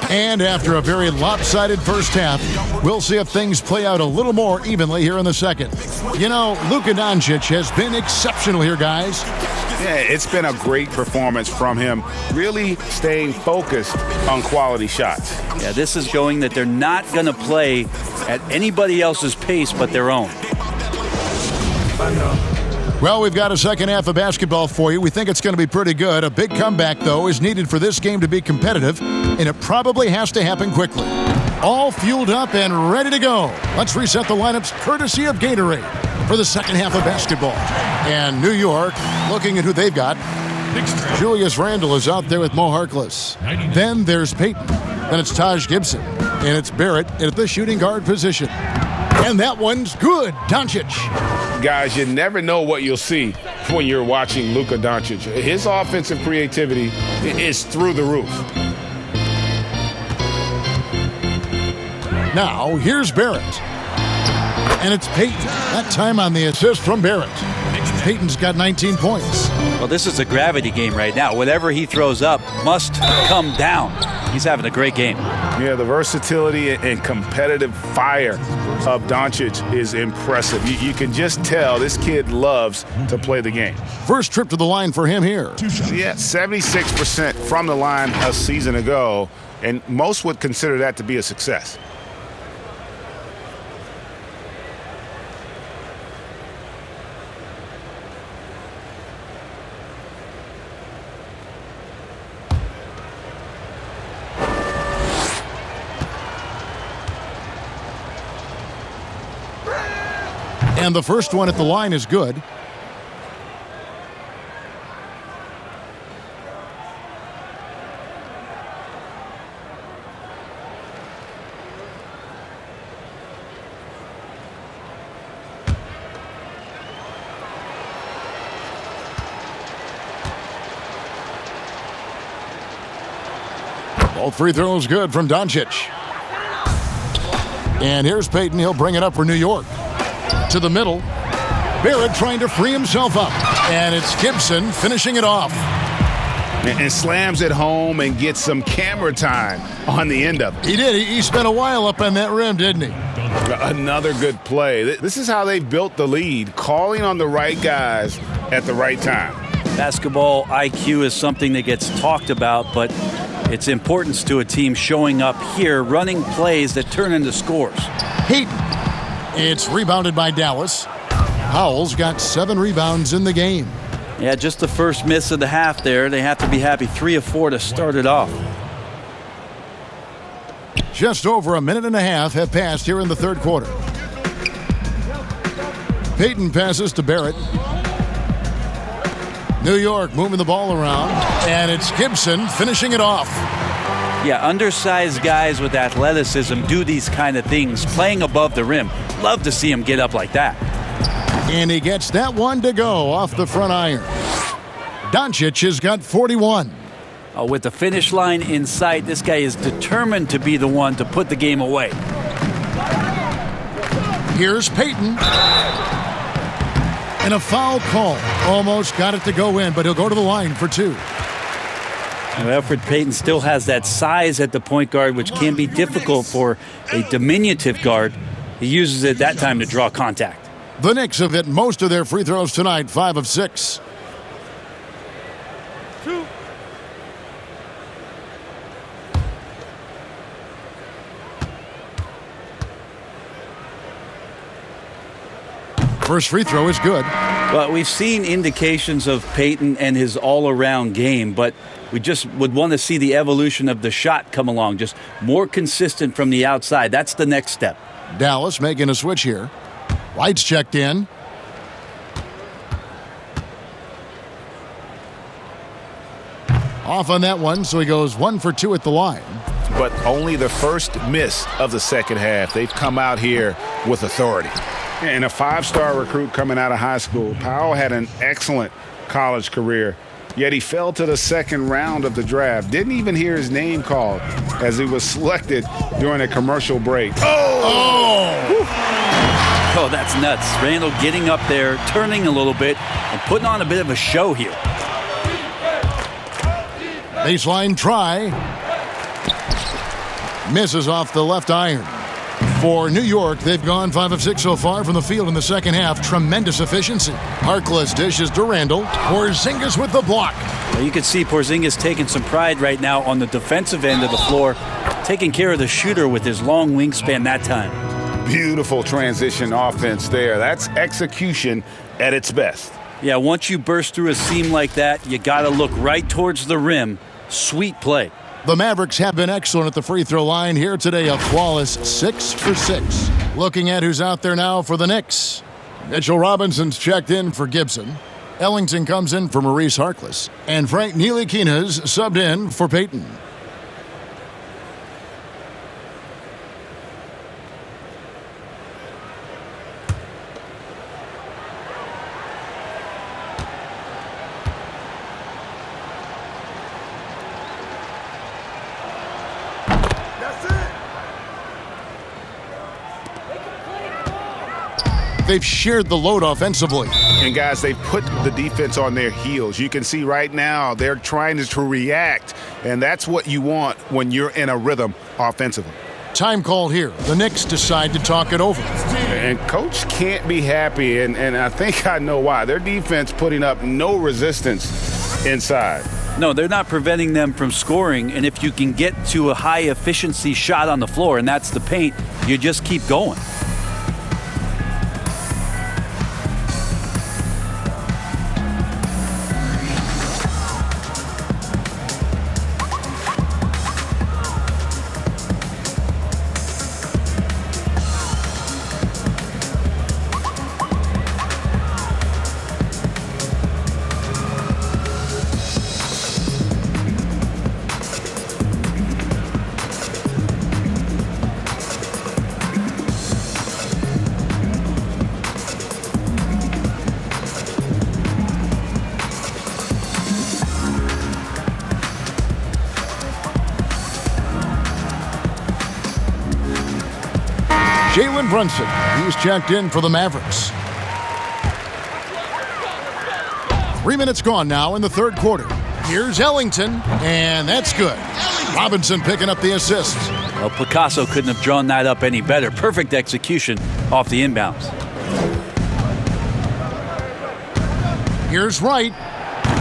And after a very lopsided first half, we'll see if things play out a little more evenly here in the second. Luka Doncic has been exceptional here, guys. Yeah, it's been a great performance from him, really staying focused on quality shots. Yeah, this is showing that they're not going to play at anybody else's pace but their own. Well, we've got a second half of basketball for you. We think it's going to be pretty good. A big comeback, though, is needed for this game to be competitive, and it probably has to happen quickly. All fueled up and ready to go. Let's reset the lineups courtesy of Gatorade for the second half of basketball. And New York, looking at who they've got. Julius Randle is out there with Mo Harkless. Then there's Payton. Then it's Taj Gibson. And it's Barrett at the shooting guard position. And that one's good. Doncic. Guys, you never know what you'll see when you're watching Luka Doncic. His offensive creativity is through the roof. Now, here's Barrett. And it's Payton. That time on the assist from Barrett. Payton's got 19 points. Well, this is a gravity game right now. Whatever he throws up must come down. He's having a great game. Yeah, the versatility and competitive fire of Doncic is impressive. You can just tell this kid loves to play the game. First trip to the line for him here. Yeah, 76% from the line a season ago, and most would consider that to be a success. And the first one at the line is good. Both free throws good from Doncic. And here's Payton. He'll bring it up for New York. To the middle. Barrett trying to free himself up. And it's Gibson finishing it off. And slams it home and gets some camera time on the end of it. He did. He spent a while up on that rim, didn't he? Another good play. This is how they've built the lead, calling on the right guys at the right time. Basketball IQ is something that gets talked about, but its importance to a team showing up here, running plays that turn into scores. Heat. It's rebounded by Dallas. Howell's got 7 rebounds in the game. Yeah, just the first miss of the half there. They have to be happy 3 of 4 to start it off. Just over a minute and a half have passed here in the third quarter. Payton passes to Barrett. New York moving the ball around, and it's Gibson finishing it off. Yeah, undersized guys with athleticism do these kind of things, playing above the rim. Love to see him get up like that. And he gets that one to go off the front iron. Doncic has got 41. With the finish line in sight, this guy is determined to be the one to put the game away. Here's Payton. And a foul call. Almost got it to go in, but he'll go to the line for 2. Elfrid Payton still has that size at the point guard, which can be difficult for a diminutive guard. He uses it that time to draw contact. The Knicks have hit most of their free throws tonight, 5 of 6. First free throw is good. Well, we've seen indications of Payton and his all-around game, but we just would want to see the evolution of the shot come along, just more consistent from the outside. That's the next step. Dallas making a switch here. Lights checked in. Off on that one, so he goes 1 for 2 at the line. But only the first miss of the second half. They've come out here with authority. And a 5-star recruit coming out of high school. Powell had an excellent college career, yet he fell to the second round of the draft. Didn't even hear his name called as he was selected during a commercial break. Oh, that's nuts. Randall getting up there, turning a little bit, and putting on a bit of a show here. Baseline try. Misses off the left iron. For New York, they've gone 5 of 6 so far from the field in the second half. Tremendous efficiency. Harkless dishes to Randall. Porzingis with the block. Well, you can see Porzingis taking some pride right now on the defensive end of the floor, taking care of the shooter with his long wingspan that time. Beautiful transition offense there. That's execution at its best. Yeah, once you burst through a seam like that, you got to look right towards the rim. Sweet play. The Mavericks have been excellent at the free throw line here today, a flawless 6 for 6. Looking at who's out there now for the Knicks. Mitchell Robinson's checked in for Gibson. Ellington comes in for Maurice Harkless. And Frank Ntilikina's subbed in for Payton. They've shared the load offensively. And guys, they've put the defense on their heels. You can see right now they're trying to react, and that's what you want when you're in a rhythm offensively. Time called here. The Knicks decide to talk it over. And coach can't be happy, and I think I know why. Their defense putting up no resistance inside. No, they're not preventing them from scoring, and if you can get to a high-efficiency shot on the floor, and that's the paint, you just keep going. Jalen Brunson. He's checked in for the Mavericks. 3 minutes gone now in the third quarter. Here's Ellington, and that's good. Robinson picking up the assist. Well, Picasso couldn't have drawn that up any better. Perfect execution off the inbounds. Here's Wright,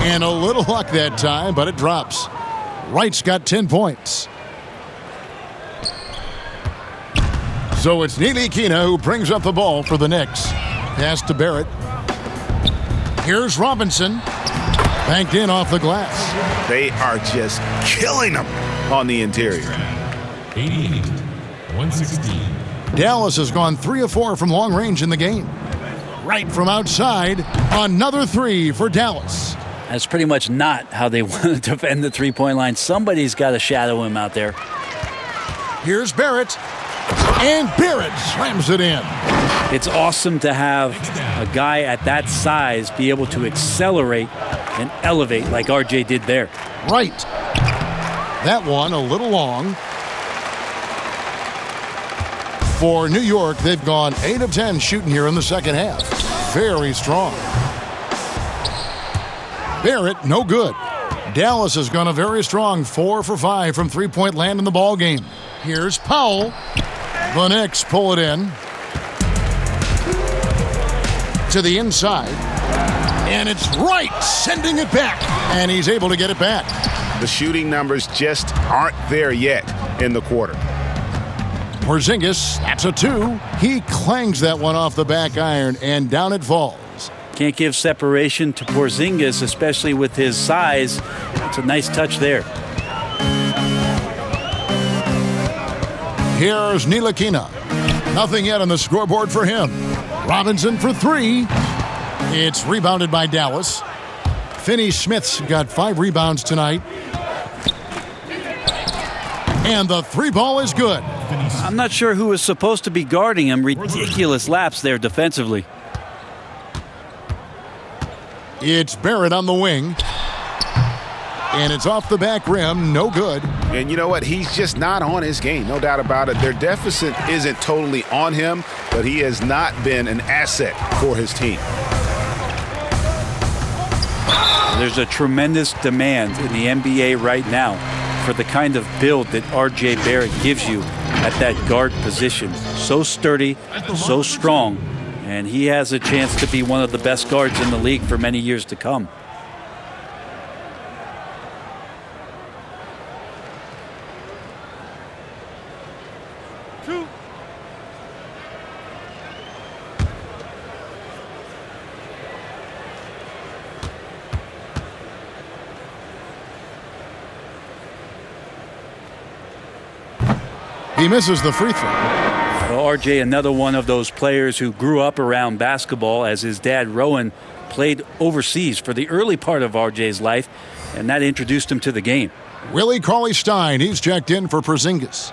and a little luck that time, but it drops. Wright's got 10 points. So it's Ntilikina who brings up the ball for the Knicks. Pass to Barrett. Here's Robinson. Banked in off the glass. They are just killing them on the interior. 88-116. Dallas has gone 3 of 4 from long range in the game. Right from outside, another 3 for Dallas. That's pretty much not how they want to defend the three-point line. Somebody's got to shadow him out there. Here's Barrett, and Barrett slams it in. It's awesome to have a guy at that size be able to accelerate and elevate like RJ did there. Right. That one a little long. For New York, they've gone 8 of 10 shooting here in the second half. Very strong. Barrett, no good. Dallas has gone a very strong 4 for 5 from three-point land in the ball game. Here's Powell. The Knicks pull it in to the inside. And it's Wright sending it back. And he's able to get it back. The shooting numbers just aren't there yet in the quarter. Porzingis, that's a 2. He clangs that one off the back iron, and down it falls. Can't give separation to Porzingis, especially with his size. It's a nice touch there. Here's Ntilikina. Nothing yet on the scoreboard for him. Robinson for 3. It's rebounded by Dallas. Finney-Smith's got 5 rebounds tonight. And the 3 ball is good. I'm not sure who was supposed to be guarding him. Ridiculous lapse there defensively. It's Barrett on the wing. And it's off the back rim, no good. And you know what? He's just not on his game, no doubt about it. Their deficit isn't totally on him, but he has not been an asset for his team. There's a tremendous demand in the NBA right now for the kind of build that RJ Barrett gives you at that guard position. So sturdy, so strong, and he has a chance to be one of the best guards in the league for many years to come. He misses the free throw. Well, RJ, another one of those players who grew up around basketball, as his dad, Rowan, played overseas for the early part of RJ's life, and that introduced him to the game. Willie Cauley-Stein, he's checked in for Porzingis.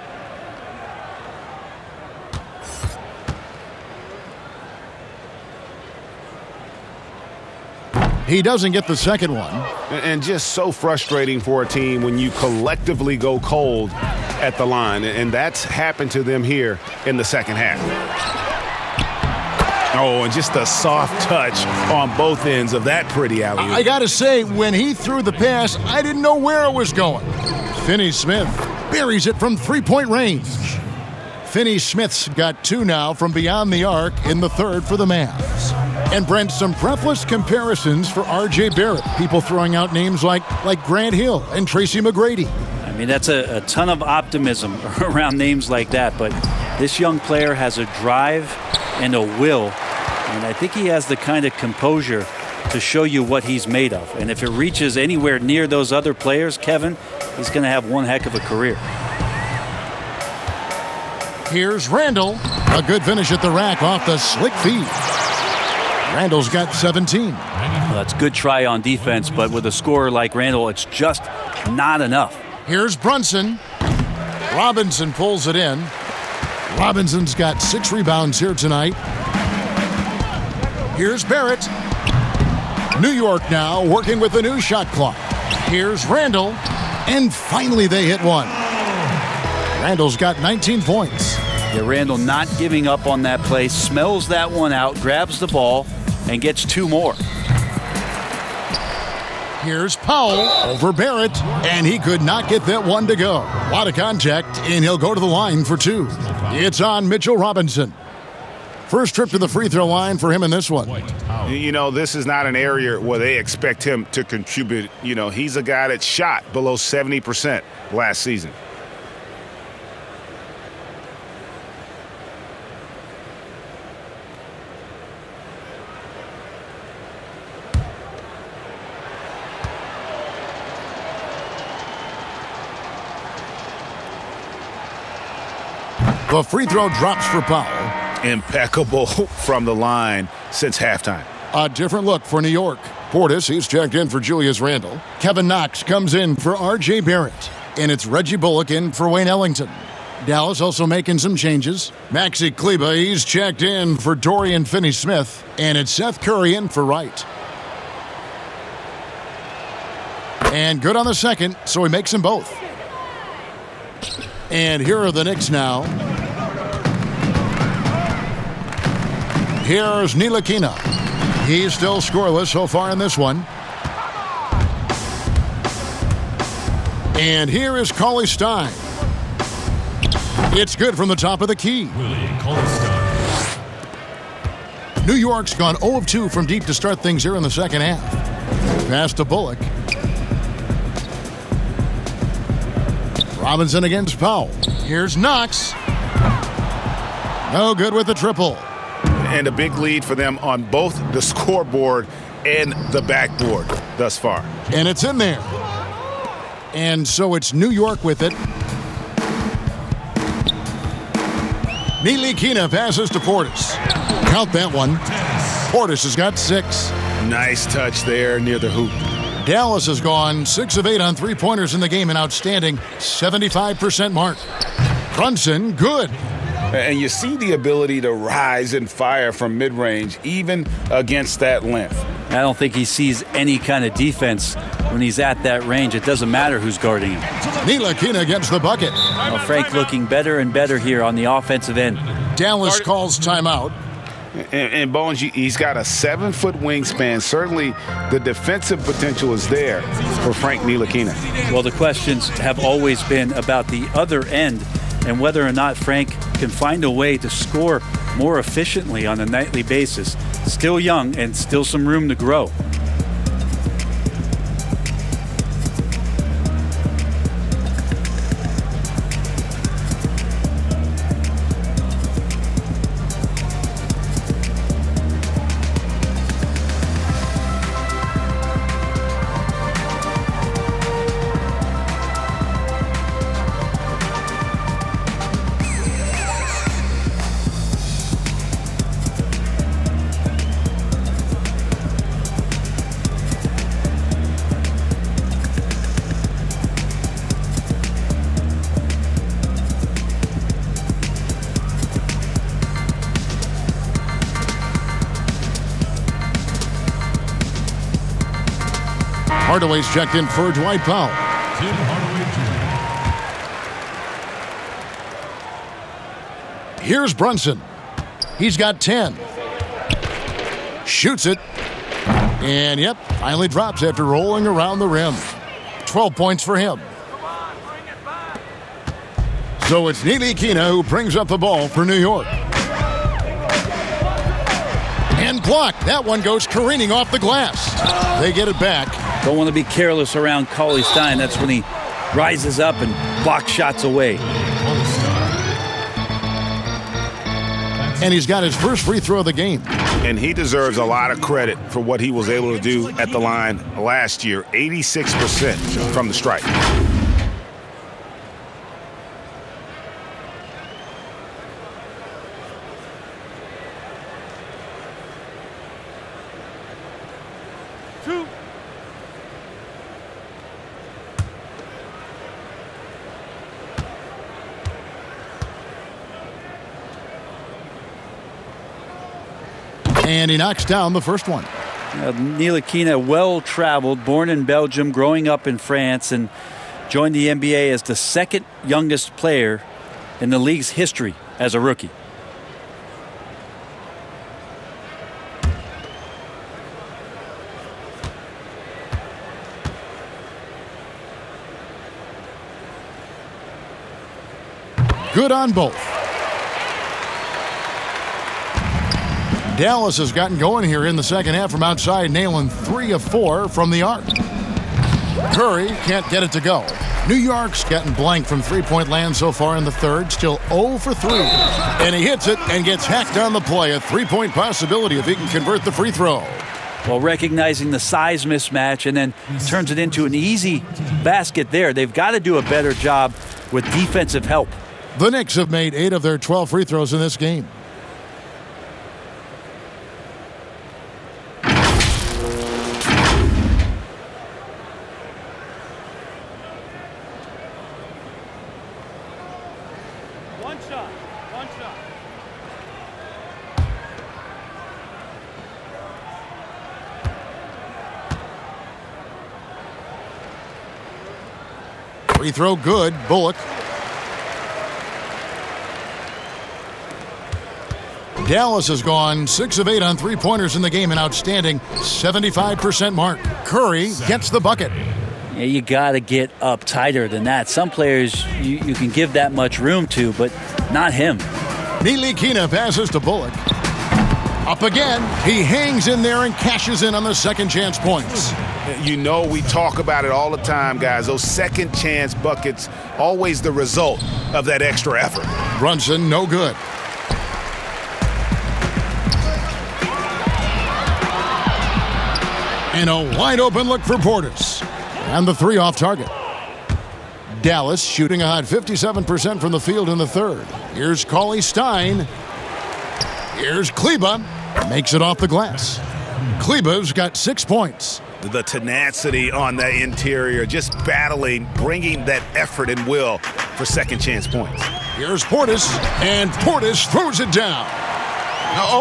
He doesn't get the second one. And just so frustrating for a team when you collectively go cold at the line. And that's happened to them here in the second half. Oh, and just a soft touch on both ends of that pretty alley-oop. I got to say, when he threw the pass, I didn't know where it was going. Finney-Smith buries it from three-point range. Finney-Smith's got 2 now from beyond the arc in the third for the Mavs. And Brent, some breathless comparisons for RJ Barrett. People throwing out names like Grant Hill and Tracy McGrady. I mean, that's a ton of optimism around names like that, but this young player has a drive and a will, and I think he has the kind of composure to show you what he's made of. And if it reaches anywhere near those other players, Kevin, he's going to have one heck of a career. Here's Randall. A good finish at the rack off the slick feed. Randall's got 17. Well, that's a good try on defense, but with a scorer like Randall, it's just not enough. Here's Brunson. Robinson pulls it in. Robinson's got 6 rebounds here tonight. Here's Barrett. New York now working with the new shot clock. Here's Randall. And finally they hit one. Randall's got 19 points. Yeah, Randall not giving up on that play, smells that one out, grabs the ball, and gets 2 more. Here's Powell over Barrett, and he could not get that one to go. A lot of contact, and he'll go to the line for 2. It's on Mitchell Robinson. First trip to the free throw line for him in this one. You know, this is not an area where they expect him to contribute. You know, he's a guy that shot below 70% last season. The free throw drops for Powell. Impeccable from the line since halftime. A different look for New York. Portis, he's checked in for Julius Randle. Kevin Knox comes in for R.J. Barrett. And it's Reggie Bullock in for Wayne Ellington. Dallas also making some changes. Maxi Kleber, he's checked in for Dorian Finney-Smith. And it's Seth Curry in for Wright. And good on the second, so he makes them both. And here are the Knicks now. Here's Ntilikina. He's still scoreless so far in this one. And here is Cauley Stein. It's good from the top of the key. New York's gone 0 of 2 from deep to start things here in the second half. Pass to Bullock. Robinson against Powell. Here's Knox. No good with the triple. And a big lead for them on both the scoreboard and the backboard thus far. And it's in there. And so it's New York with it. Ntilikina passes to Portis. Count that one. Portis has got 6. Nice touch there near the hoop. Dallas has gone 6 of 8 on three-pointers in the game, an outstanding 75% mark. Brunson, good. And you see the ability to rise and fire from mid-range, even against that length. I don't think he sees any kind of defense when he's at that range. It doesn't matter who's guarding him. Ntilikina gets the bucket. Well, Frank looking better and better here on the offensive end. Dallas calls timeout. And Bones, he's got a 7-foot wingspan. Certainly the defensive potential is there for Frank Ntilikina. Well, the questions have always been about the other end and whether or not Frank can find a way to score more efficiently on a nightly basis. Still young and still some room to grow. Hardaway's checked in for Dwight Powell. Tim Hardaway Jr. Here's Brunson. He's got 10. Shoots it. And, yep, finally drops after rolling around the rim. 12 points for him. So it's Ntilikina who brings up the ball for New York. And blocked. That one goes careening off the glass. They get it back. Don't want to be careless around Cauley Stein. That's when he rises up and blocks shots away. And he's got his first free throw of the game. And he deserves a lot of credit for what he was able to do at the line last year. 86% from the stripe. And he knocks down the first one. Ntilikina, well-traveled, born in Belgium, growing up in France, and joined the NBA as the second youngest player in the league's history as a rookie. Good on both. Dallas has gotten going here in the second half from outside, nailing 3 of 4 from the arc. Curry can't get it to go. New York's gotten blank from three-point land so far in the third, still 0 for 3. And he hits it and gets hacked on the play. A three-point possibility if he can convert the free throw. Well, recognizing the size mismatch and then turns it into an easy basket there. They've got to do a better job with defensive help. The Knicks have made 8 of their 12 free throws in this game. One shot. Free throw good. Bullock. Dallas has gone 6 of 8 on three-pointers in the game, an outstanding 75% mark. Curry gets the bucket. Yeah, you got to get up tighter than that. Some players you can give that much room to, but not him. Ntilikina passes to Bullock. Up again. He hangs in there and cashes in on the second chance points. You know, we talk about it all the time, guys. Those second chance buckets, always the result of that extra effort. Brunson, no good. And a wide open look for Portis. And the 3 off target. Dallas shooting a hot 57% from the field in the third. Here's Cauley-Stein. Here's Kleba. Makes it off the glass. Kleba's got 6 points. The tenacity on that interior, just battling, bringing that effort and will for second chance points. Here's Portis, and Portis throws it down.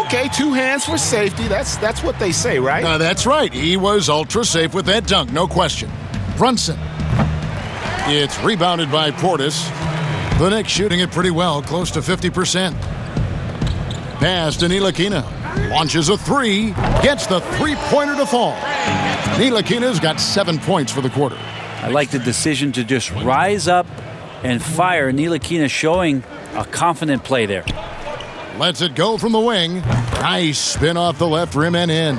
Okay, 2 hands for safety. That's what they say, right? That's right. He was ultra safe with that dunk, no question. Brunson. It's rebounded by Portis. The Knicks shooting it pretty well, close to 50%. Pass to Ntilikina. Launches a 3. Gets the three-pointer to fall. Ntilikina's got 7 points for the quarter. I like the decision to just rise up and fire. Ntilikina showing a confident play there. Lets it go from the wing. Nice spin off the left rim and in.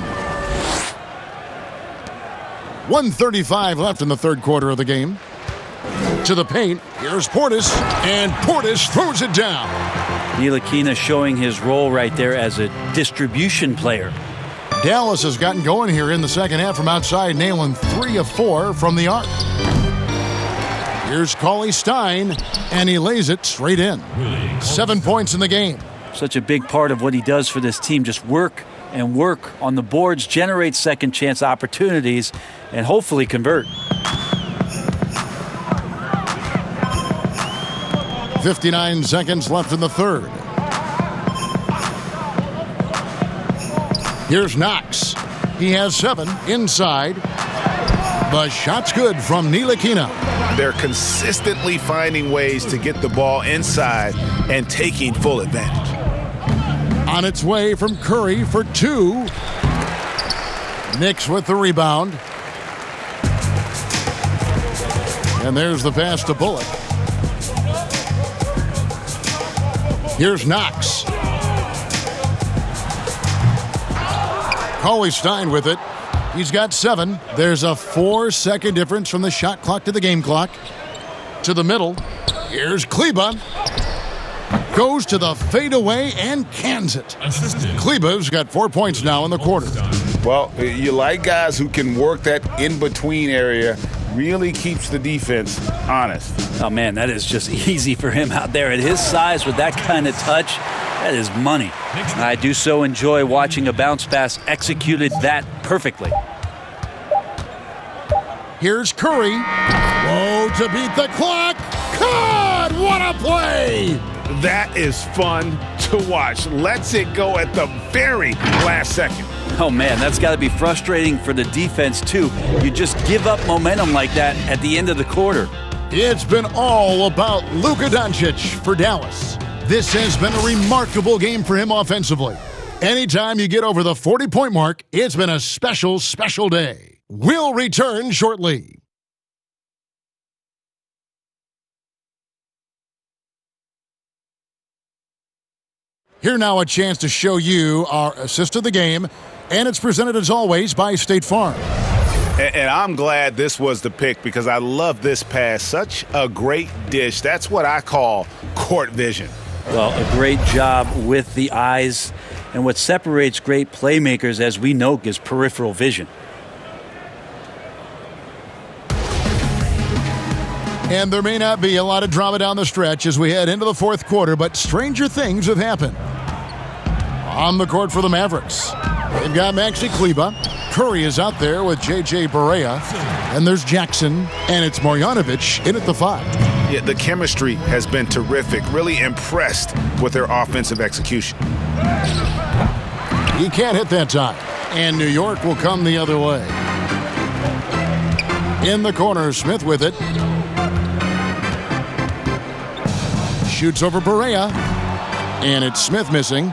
1:35 left in the third quarter of the game. To the paint. Here's Portis, and Portis throws it down. Ntilikina showing his role right there as a distribution player. Dallas has gotten going here in the second half from outside, nailing 3 of 4 from the arc. Here's Cauley-Stein, and he lays it straight in. 7 points in the game. Such a big part of what he does for this team, just work and work on the boards, generate second chance opportunities, and hopefully convert. 59 seconds left in the third. Here's Knox. He has 7 inside. The shot's good from Ntilikina. They're consistently finding ways to get the ball inside and taking full advantage. On its way from Curry for 2. Knicks with the rebound. And there's the pass to Bullock. Here's Knox. Cauley-Stein with it. He's got 7. There's a 4-second difference from the shot clock to the game clock. To the middle. Here's Kleba. Goes to the fadeaway and cans it. Kleba's got 4 points now in the quarter. Well, you like guys who can work that in-between area, really keeps the defense honest. Oh, man, that is just easy for him out there. At his size with that kind of touch, that is money. I do so enjoy watching a bounce pass executed that perfectly. Here's Curry. Whoa, to beat the clock. God, what a play! That is fun to watch. Lets it go at the very last second. Oh, man, that's got to be frustrating for the defense, too. You just give up momentum like that at the end of the quarter. It's been all about Luka Doncic for Dallas. This has been a remarkable game for him offensively. Anytime you get over the 40-point mark, it's been a special, special day. We'll return shortly. Here now a chance to show you our assist of the game, and it's presented as always by State Farm. And I'm glad this was the pick because I love this pass. Such a great dish. That's what I call court vision. Well, a great job with the eyes. And what separates great playmakers, as we know, is peripheral vision. And there may not be a lot of drama down the stretch as we head into the fourth quarter, but stranger things have happened. On the court for the Mavericks, they've got Maxi Kleber. Curry is out there with J.J. Barrett, and there's Jackson, and it's Marjanovic in at the 5. Yeah, the chemistry has been terrific. Really impressed with their offensive execution. He can't hit that time, and New York will come the other way. In the corner, Smith with it. Shoots over Barrett, and it's Smith missing.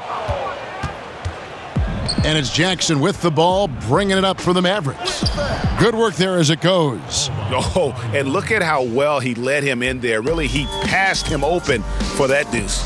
And it's Jackson with the ball, bringing it up for the Mavericks. Good work there as it goes. Oh, and look at how well he led him in there. Really, he passed him open for that deuce.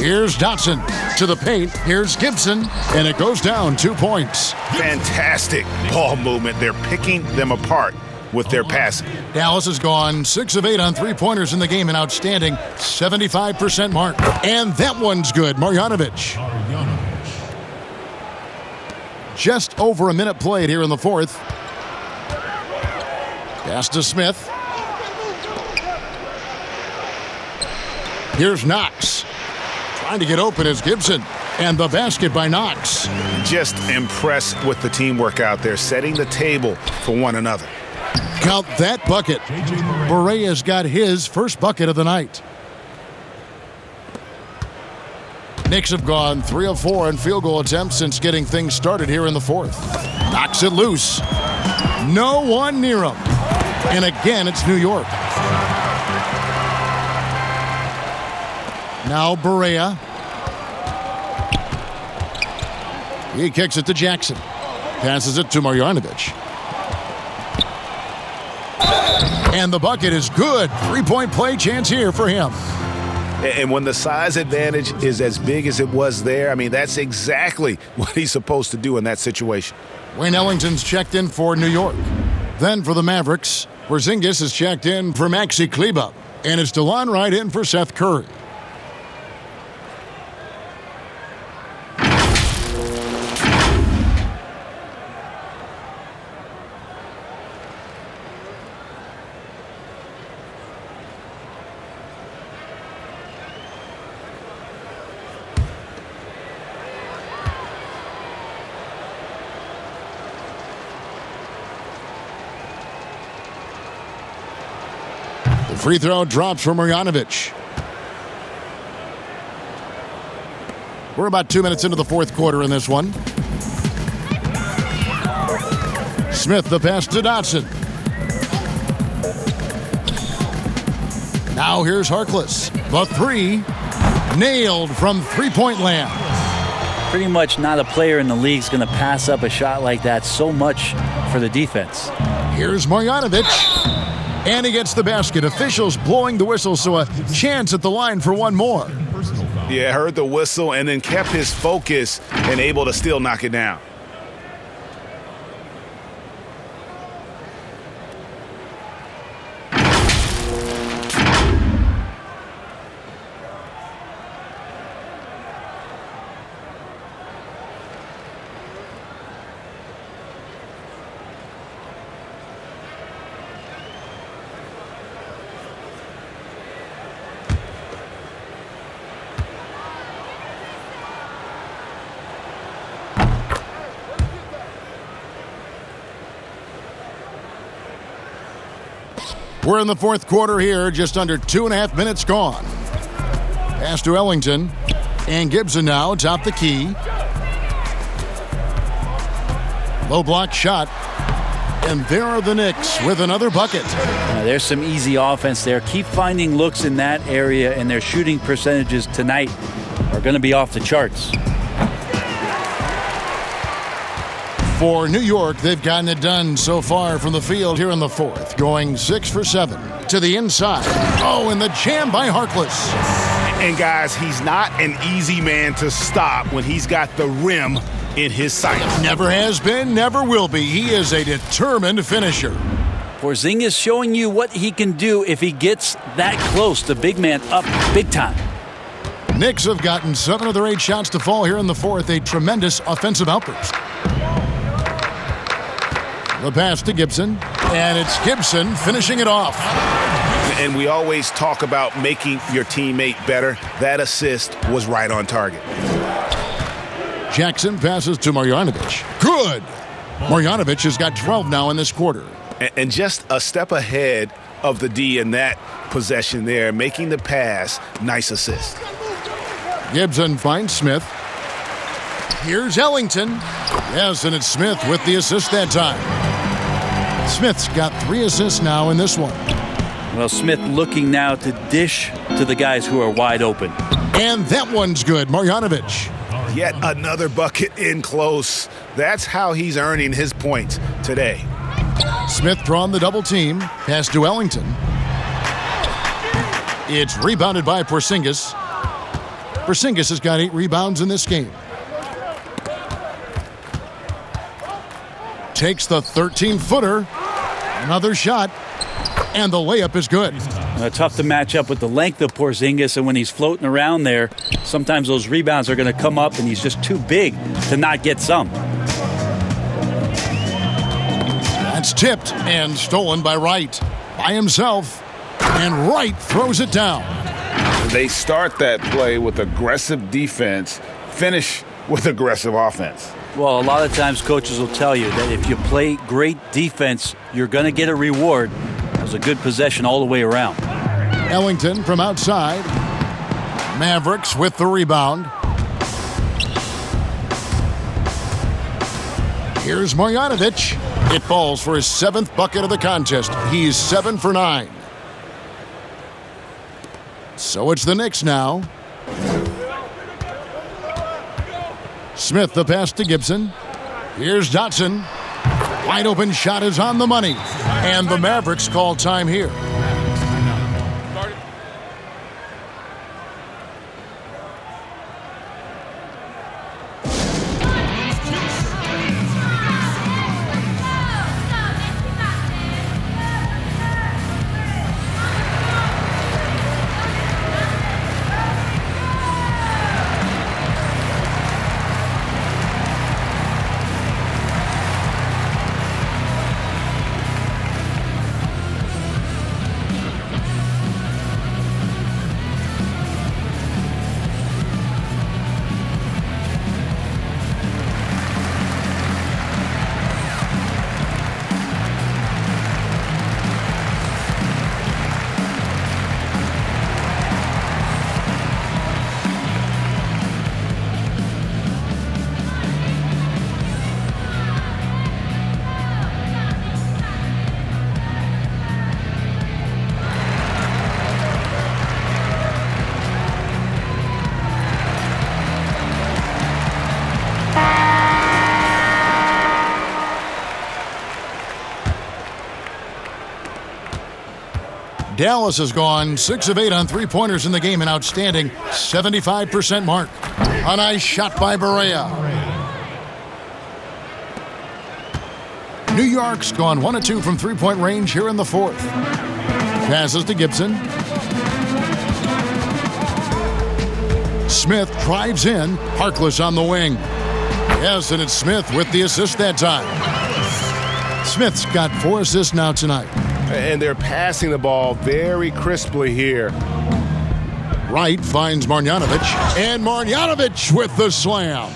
Here's Dotson to the paint. Here's Gibson, and it goes down 2 points. Fantastic ball movement. They're picking them apart with their passing. Dallas has gone 6 of 8 on three-pointers in the game, an outstanding 75% mark. And that one's good. Marjanovic. Just over a minute played here in the fourth. Pass to Smith. Here's Knox. Trying to get open is Gibson. And the basket by Knox. Just impressed with the teamwork out there, setting the table for one another. Count that bucket. Barrea's got his first bucket of the night. Knicks have gone 3 of 4 in field goal attempts since getting things started here in the fourth. Knocks it loose. No one near him. And again, it's New York. Now Barrett. He kicks it to Jackson. Passes it to Marjanovic. And the bucket is good. 3-point play chance here for him. And when the size advantage is as big as it was there, I mean, that's exactly what he's supposed to do in that situation. Wayne Ellington's checked in for New York. Then for the Mavericks, Porzingis is checked in for Maxi Kleber. And it's DeLon Wright in for Seth Curry. Free throw drops for Marjanovic. We're about 2 minutes into the fourth quarter in this one. Smith, the pass to Dotson. Now here's Harkless. The 3, nailed from three-point land. Pretty much not a player in the league is going to pass up a shot like that so much for the defense. Here's Marjanovic. And he gets the basket. Officials blowing the whistle, so a chance at the line for one more. Yeah, heard the whistle and then kept his focus and able to still knock it down. We're in the fourth quarter here, just under 2.5 minutes gone. Pass to Ellington, and Gibson now top the key. Low block shot. And there are the Knicks with another bucket. There's some easy offense there. Keep finding looks in that area, and their shooting percentages tonight are going to be off the charts. For New York, they've gotten it done so far from the field here in the fourth, going 6 for 7 to the inside. Oh, and the jam by Harkless. And guys, he's not an easy man to stop when he's got the rim in his sights. Never has been, never will be. He is a determined finisher. Porzingis showing you what he can do if he gets that close. The big man up big time. Knicks have gotten 7 of their 8 shots to fall here in the fourth. A tremendous offensive outburst. The pass to Gibson, and it's Gibson finishing it off. And we always talk about making your teammate better. That assist was right on target. Jackson passes to Marjanovic. Good! Marjanovic has got 12 now in this quarter. And just a step ahead of the D in that possession there, making the pass. Nice assist. Gibson finds Smith. Here's Ellington. Yes, and it's Smith with the assist that time. Smith's got 3 assists now in this one. Well, Smith looking now to dish to the guys who are wide open. And that one's good, Marjanovic. Yet another bucket in close. That's how he's earning his points today. Smith drawing the double team. Pass to Ellington. It's rebounded by Porzingis. Porzingis has got 8 rebounds in this game. Takes the 13-footer. Another shot. And the layup is good. Tough to match up with the length of Porzingis, and when he's floating around there, sometimes those rebounds are going to come up, and he's just too big to not get some. That's tipped and stolen by Wright. By himself. And Wright throws it down. They start that play with aggressive defense, finish with aggressive offense. Well, a lot of times coaches will tell you that if you play great defense, you're going to get a reward. It was a good possession all the way around. Ellington from outside. Mavericks with the rebound. Here's Marjanovic. It falls for his 7th bucket of the contest. He's 7 for 9. So it's the Knicks now. Smith the pass to Gibson. Here's Dotson. Wide open shot is on the money. And the Mavericks call time here. Dallas has gone 6 of 8 on 3-pointers in the game, an outstanding 75% mark. A nice shot by Barrett. New York's gone 1 of 2 from 3-point range here in the fourth. Passes to Gibson. Smith drives in. Harkless on the wing. Yes, and it's Smith with the assist that time. Smith's got 4 assists now tonight. And they're passing the ball very crisply here. Wright finds Marjanovic, and Marjanovic with the slam.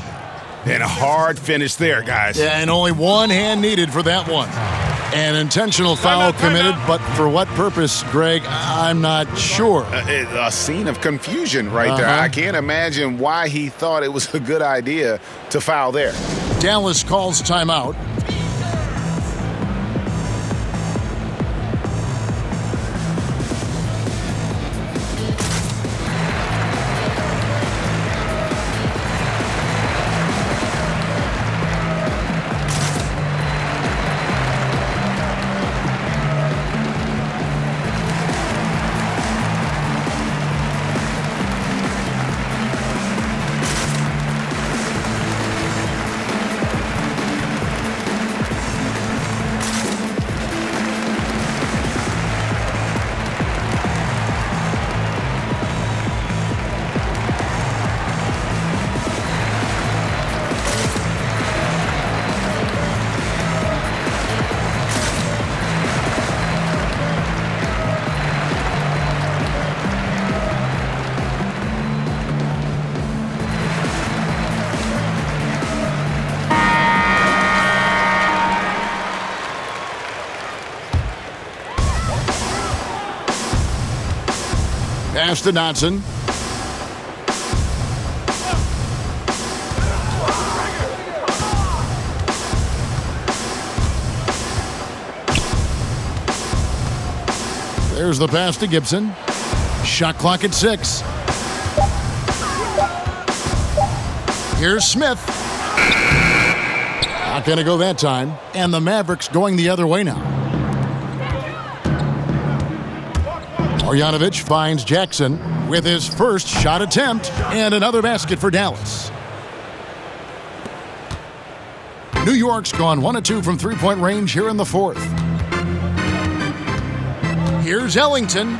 And a hard finish there, guys. Yeah, and only one hand needed for that one. An intentional foul committed, but for what purpose, Greg, I'm not sure. A scene of confusion right there. I can't imagine why he thought it was a good idea to foul there. Dallas calls timeout. Pass to Dotson. There's the pass to Gibson. Shot clock at 6. Here's Smith. Not going to go that time. And the Mavericks going the other way now. Marjanovic finds Jackson with his first shot attempt and another basket for Dallas. New York's gone 1 of 2 from three-point range here in the fourth. Here's Ellington.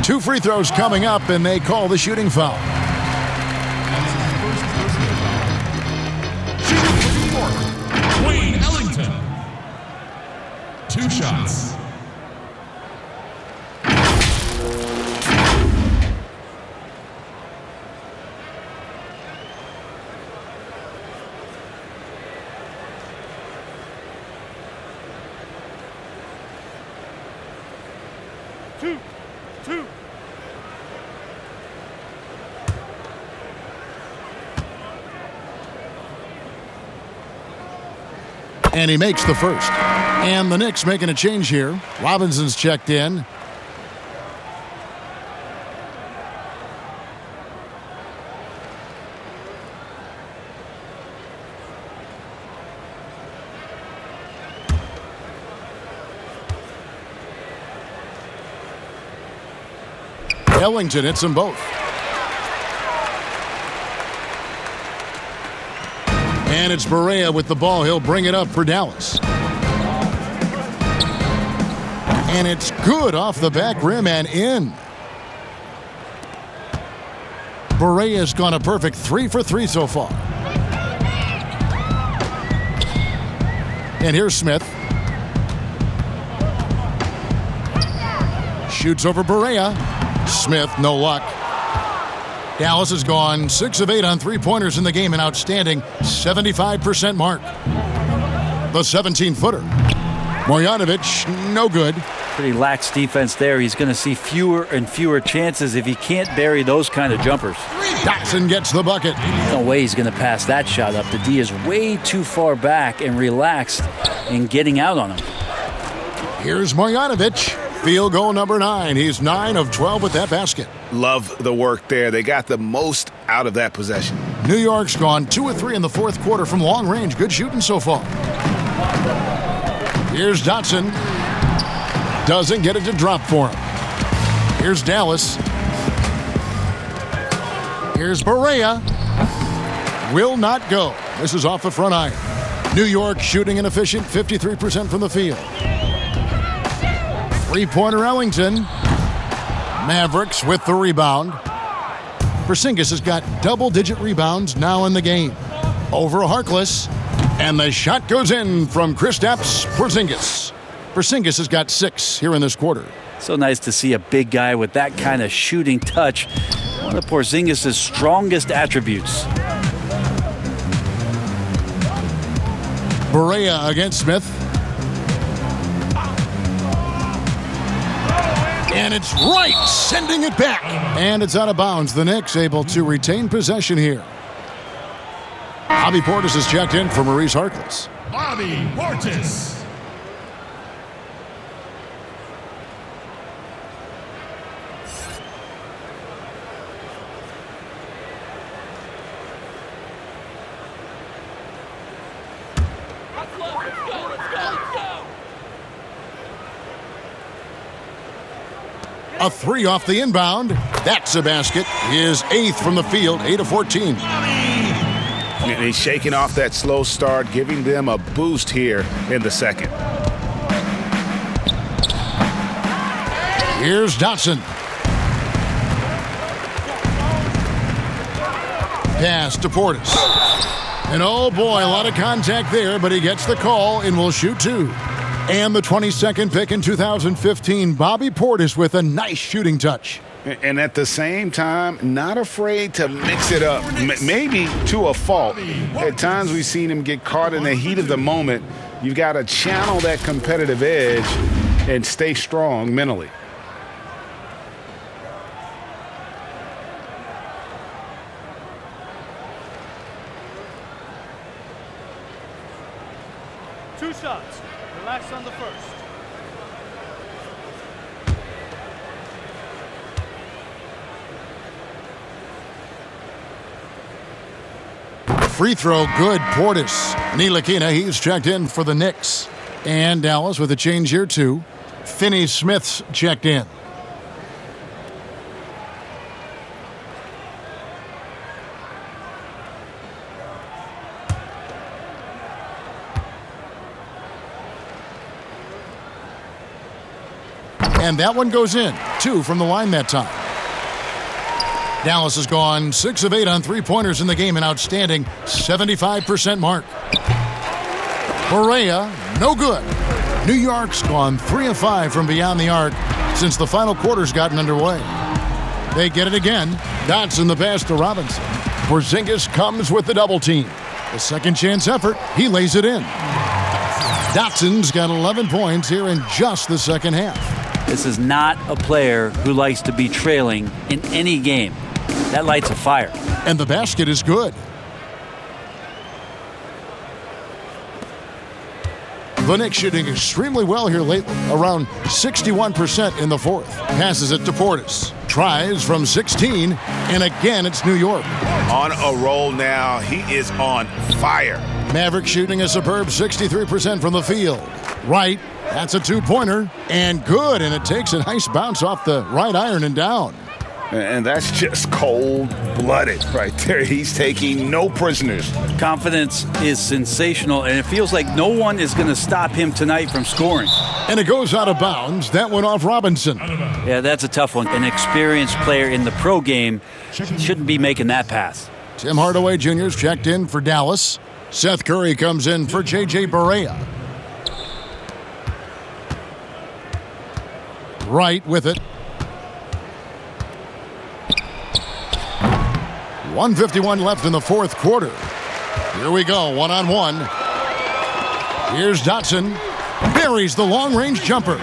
2 free throws coming up, and they call the shooting foul. Wayne Ellington. 2 shots. And he makes the first. And the Knicks making a change here. Robinson's checked in. Ellington hits them both. And it's Barrett with the ball. He'll bring it up for Dallas. And it's good off the back rim and in. Barrett's gone a perfect 3 for 3 so far. And here's Smith. Shoots over Barrett. Smith, no luck. Dallas has gone 6 of 8 on three-pointers in the game, an outstanding 75% mark. The 17-footer. Marjanovic, no good. Pretty lax defense there. He's going to see fewer and fewer chances if he can't bury those kind of jumpers. Dotson gets the bucket. No way he's going to pass that shot up. The D is way too far back and relaxed in getting out on him. Here's Marjanovic. Field goal number 9. He's 9 of 12 with that basket. Love the work there. They got the most out of that possession. New York's gone 2 of 3 in the fourth quarter from long range. Good shooting so far. Here's Dotson. Doesn't get it to drop for him. Here's Dallas. Here's Barrett. Will not go. This is off the front iron. New York shooting an efficient 53% from the field. Three-pointer Ellington. Mavericks with the rebound. Porzingis has got double-digit rebounds now in the game. Over Harkless. And the shot goes in from Kristaps Porzingis. Porzingis has got 6 here in this quarter. So nice to see a big guy with that kind of shooting touch. One of Porzingis' strongest attributes. Barrett against Smith. And it's right, sending it back. And it's out of bounds. The Knicks able to retain possession here. Bobby Portis has checked in for Maurice Harkless. Bobby Portis. A 3 off the inbound. That's a basket. His 8th from the field, 8 of 14. And he's shaking off that slow start, giving them a boost here in the second. Here's Dotson. Pass to Portis. And oh boy, a lot of contact there, but he gets the call and will shoot 2. And the 22nd pick in 2015, Bobby Portis with a nice shooting touch. And at the same time, not afraid to mix it up, maybe to a fault. At times we've seen him get caught in the heat of the moment. You've got to channel that competitive edge and stay strong mentally. Relax on the first. Free throw, good. Portis. Ntilikina, he's checked in for the Knicks. And Dallas with a change here, too. Finney Smith's checked in. And that one goes in. 2 from the line that time. Dallas has gone 6 of 8 on three-pointers in the game, an outstanding 75% mark. Correa, no good. New York's gone 3 of 5 from beyond the arc since the final quarter's gotten underway. They get it again. Dotson the pass to Robinson. Porzingis comes with the double team. The second chance effort, he lays it in. Dotson's got 11 points here in just the second half. This is not a player who likes to be trailing in any game. That lights a fire. And the basket is good. The Knicks shooting extremely well here lately, around 61% in the fourth. Passes it to Portis. Tries from 16, and again it's New York. On a roll now. He is on fire. Mavericks shooting a superb 63% from the field. Right, that's a two-pointer, and good, and it takes a nice bounce off the right iron and down. And that's just cold-blooded right there. He's taking no prisoners. Confidence is sensational, and it feels like no one is going to stop him tonight from scoring. And it goes out of bounds. That went off Robinson. Yeah, that's a tough one. An experienced player in the pro game shouldn't be making that pass. Tim Hardaway Jr.'s checked in for Dallas. Seth Curry comes in for J.J. Barrett. Right with it. 1:51 left in the fourth quarter. Here we go, one-on-one. Here's Dotson. Buries the long-range jumper.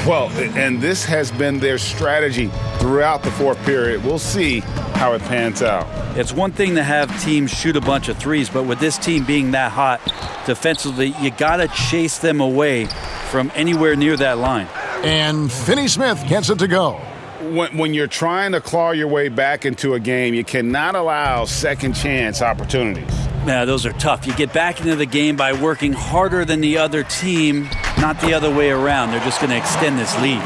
Well, and this has been their strategy throughout the fourth period. We'll see how it pans out. It's one thing to have teams shoot a bunch of threes, but with this team being that hot defensively, you got to chase them away from anywhere near that line. And Finney Smith gets it to go. When you're trying to claw your way back into a game, you cannot allow second chance opportunities. Yeah, those are tough. You get back into the game by working harder than the other team, not the other way around. They're just going to extend this lead.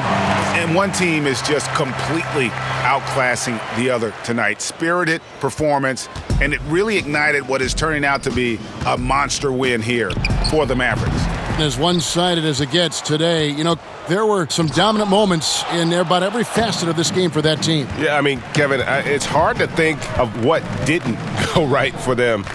And one team is just completely outclassing the other tonight. Spirited performance, and it really ignited what is turning out to be a monster win here for the Mavericks. As one-sided as it gets today, you know, there were some dominant moments in about every facet of this game for that team. Yeah, I mean, Kevin, it's hard to think of what didn't go right for them.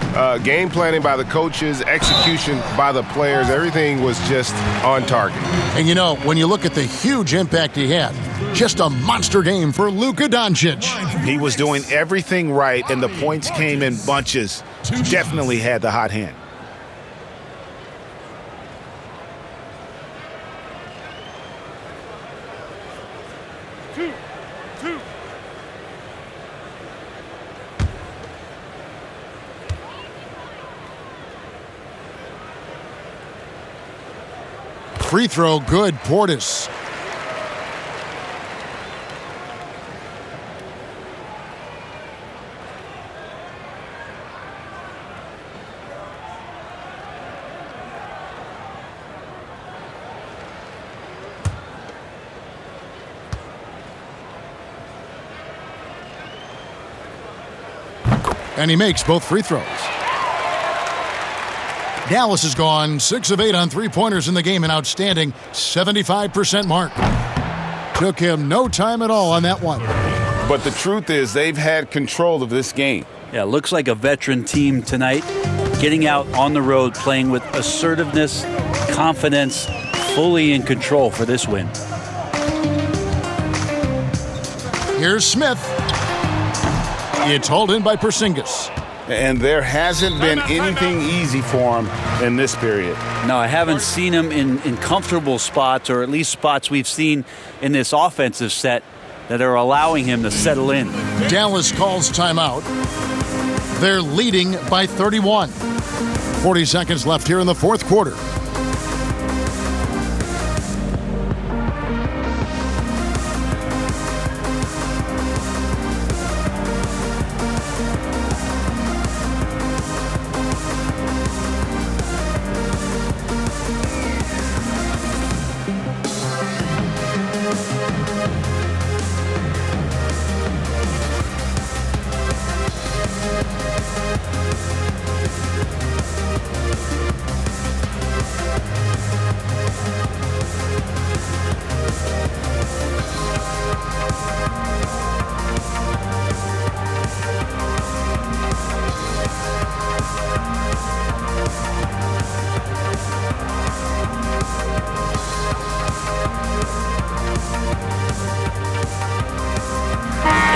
Game planning by the coaches, execution by the players, everything was just on target. And, you know, when you look at the huge impact he had, just a monster game for Luka Doncic. He was doing everything right, and the points came in bunches. Definitely had the hot hand. Free throw, good. Portis. And he makes both free throws. Dallas has gone 6 of 8 on three-pointers in the game, an outstanding 75% mark. Took him no time at all on that one. But the truth is they've had control of this game. Yeah, looks like a veteran team tonight, getting out on the road, playing with assertiveness, confidence, fully in control for this win. Here's Smith. It's hauled in by Porzingis. And there hasn't been anything easy for him in this period. No, I haven't seen him in comfortable spots, or at least spots we've seen in this offensive set that are allowing him to settle in. Dallas calls timeout. They're leading by 31. 40 seconds left here in the fourth quarter.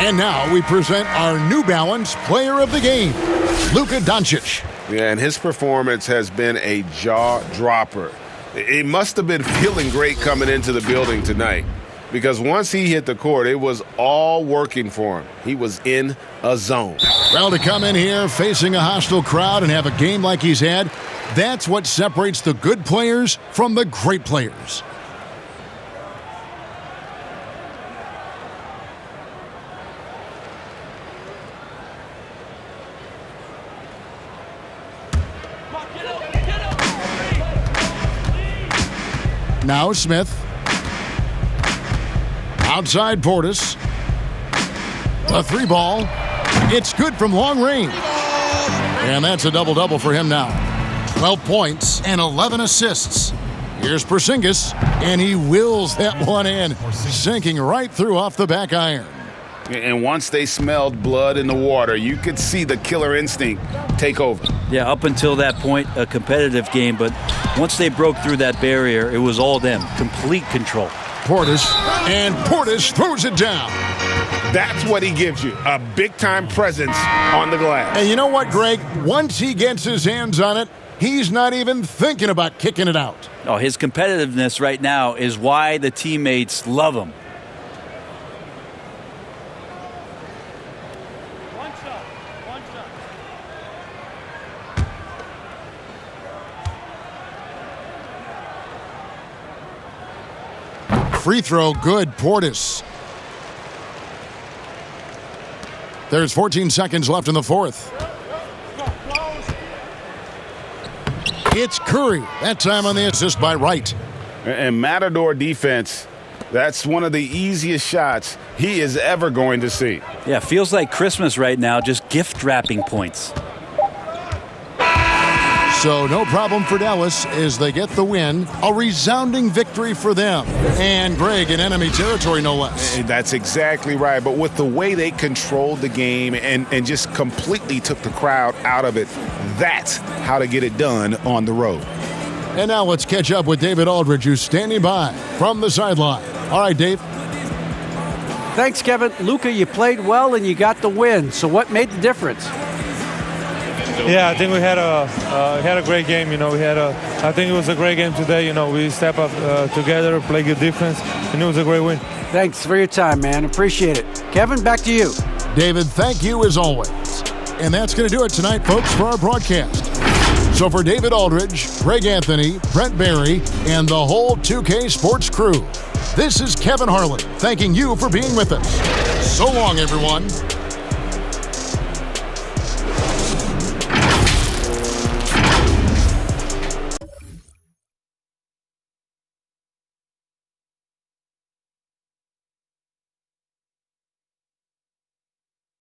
And now we present our New Balance Player of the Game, Luka Doncic. Yeah, and his performance has been a jaw-dropper. It must have been feeling great coming into the building tonight, because once he hit the court, it was all working for him. He was in a zone. Well, to come in here facing a hostile crowd and have a game like he's had, that's what separates the good players from the great players. Now Smith. Outside Portis. The three ball. It's good from long range. And that's a double-double for him now. 12 points and 11 assists. Here's Porzingis, and he wills that one in, sinking right through off the back iron. And once they smelled blood in the water, you could see the killer instinct take over. Yeah, up until that point, a competitive game, but once they broke through that barrier, it was all them. Complete control. Portis, and Portis throws it down. That's what he gives you, a big-time presence on the glass. And you know what, Greg? Once he gets his hands on it, he's not even thinking about kicking it out. Oh, his competitiveness right now is why the teammates love him. Free throw, good, Portis. There's 14 seconds left in the fourth. It's Curry. That time on the assist by Wright. And Matador defense, that's one of the easiest shots he is ever going to see. Yeah, feels like Christmas right now, just gift wrapping points. So no problem for Dallas as they get the win. A resounding victory for them. And Greg in enemy territory, no less. That's exactly right. But with the way they controlled the game and just completely took the crowd out of it, that's how to get it done on the road. And now let's catch up with David Aldridge, who's standing by from the sideline. All right, Dave. Thanks, Kevin. Luka, you played well and you got the win. So what made the difference? Yeah, I think we had a great game. I think it was a great game today. We step up together, play good defense, and it was a great win. Thanks for your time, man. Appreciate it. Kevin, back to you. David, thank you as always. And that's going to do it tonight, folks, for our broadcast. So for David Aldridge, Greg Anthony, Brent Barry, and the whole 2K Sports crew, this is Kevin Harlan thanking you for being with us. So long, everyone.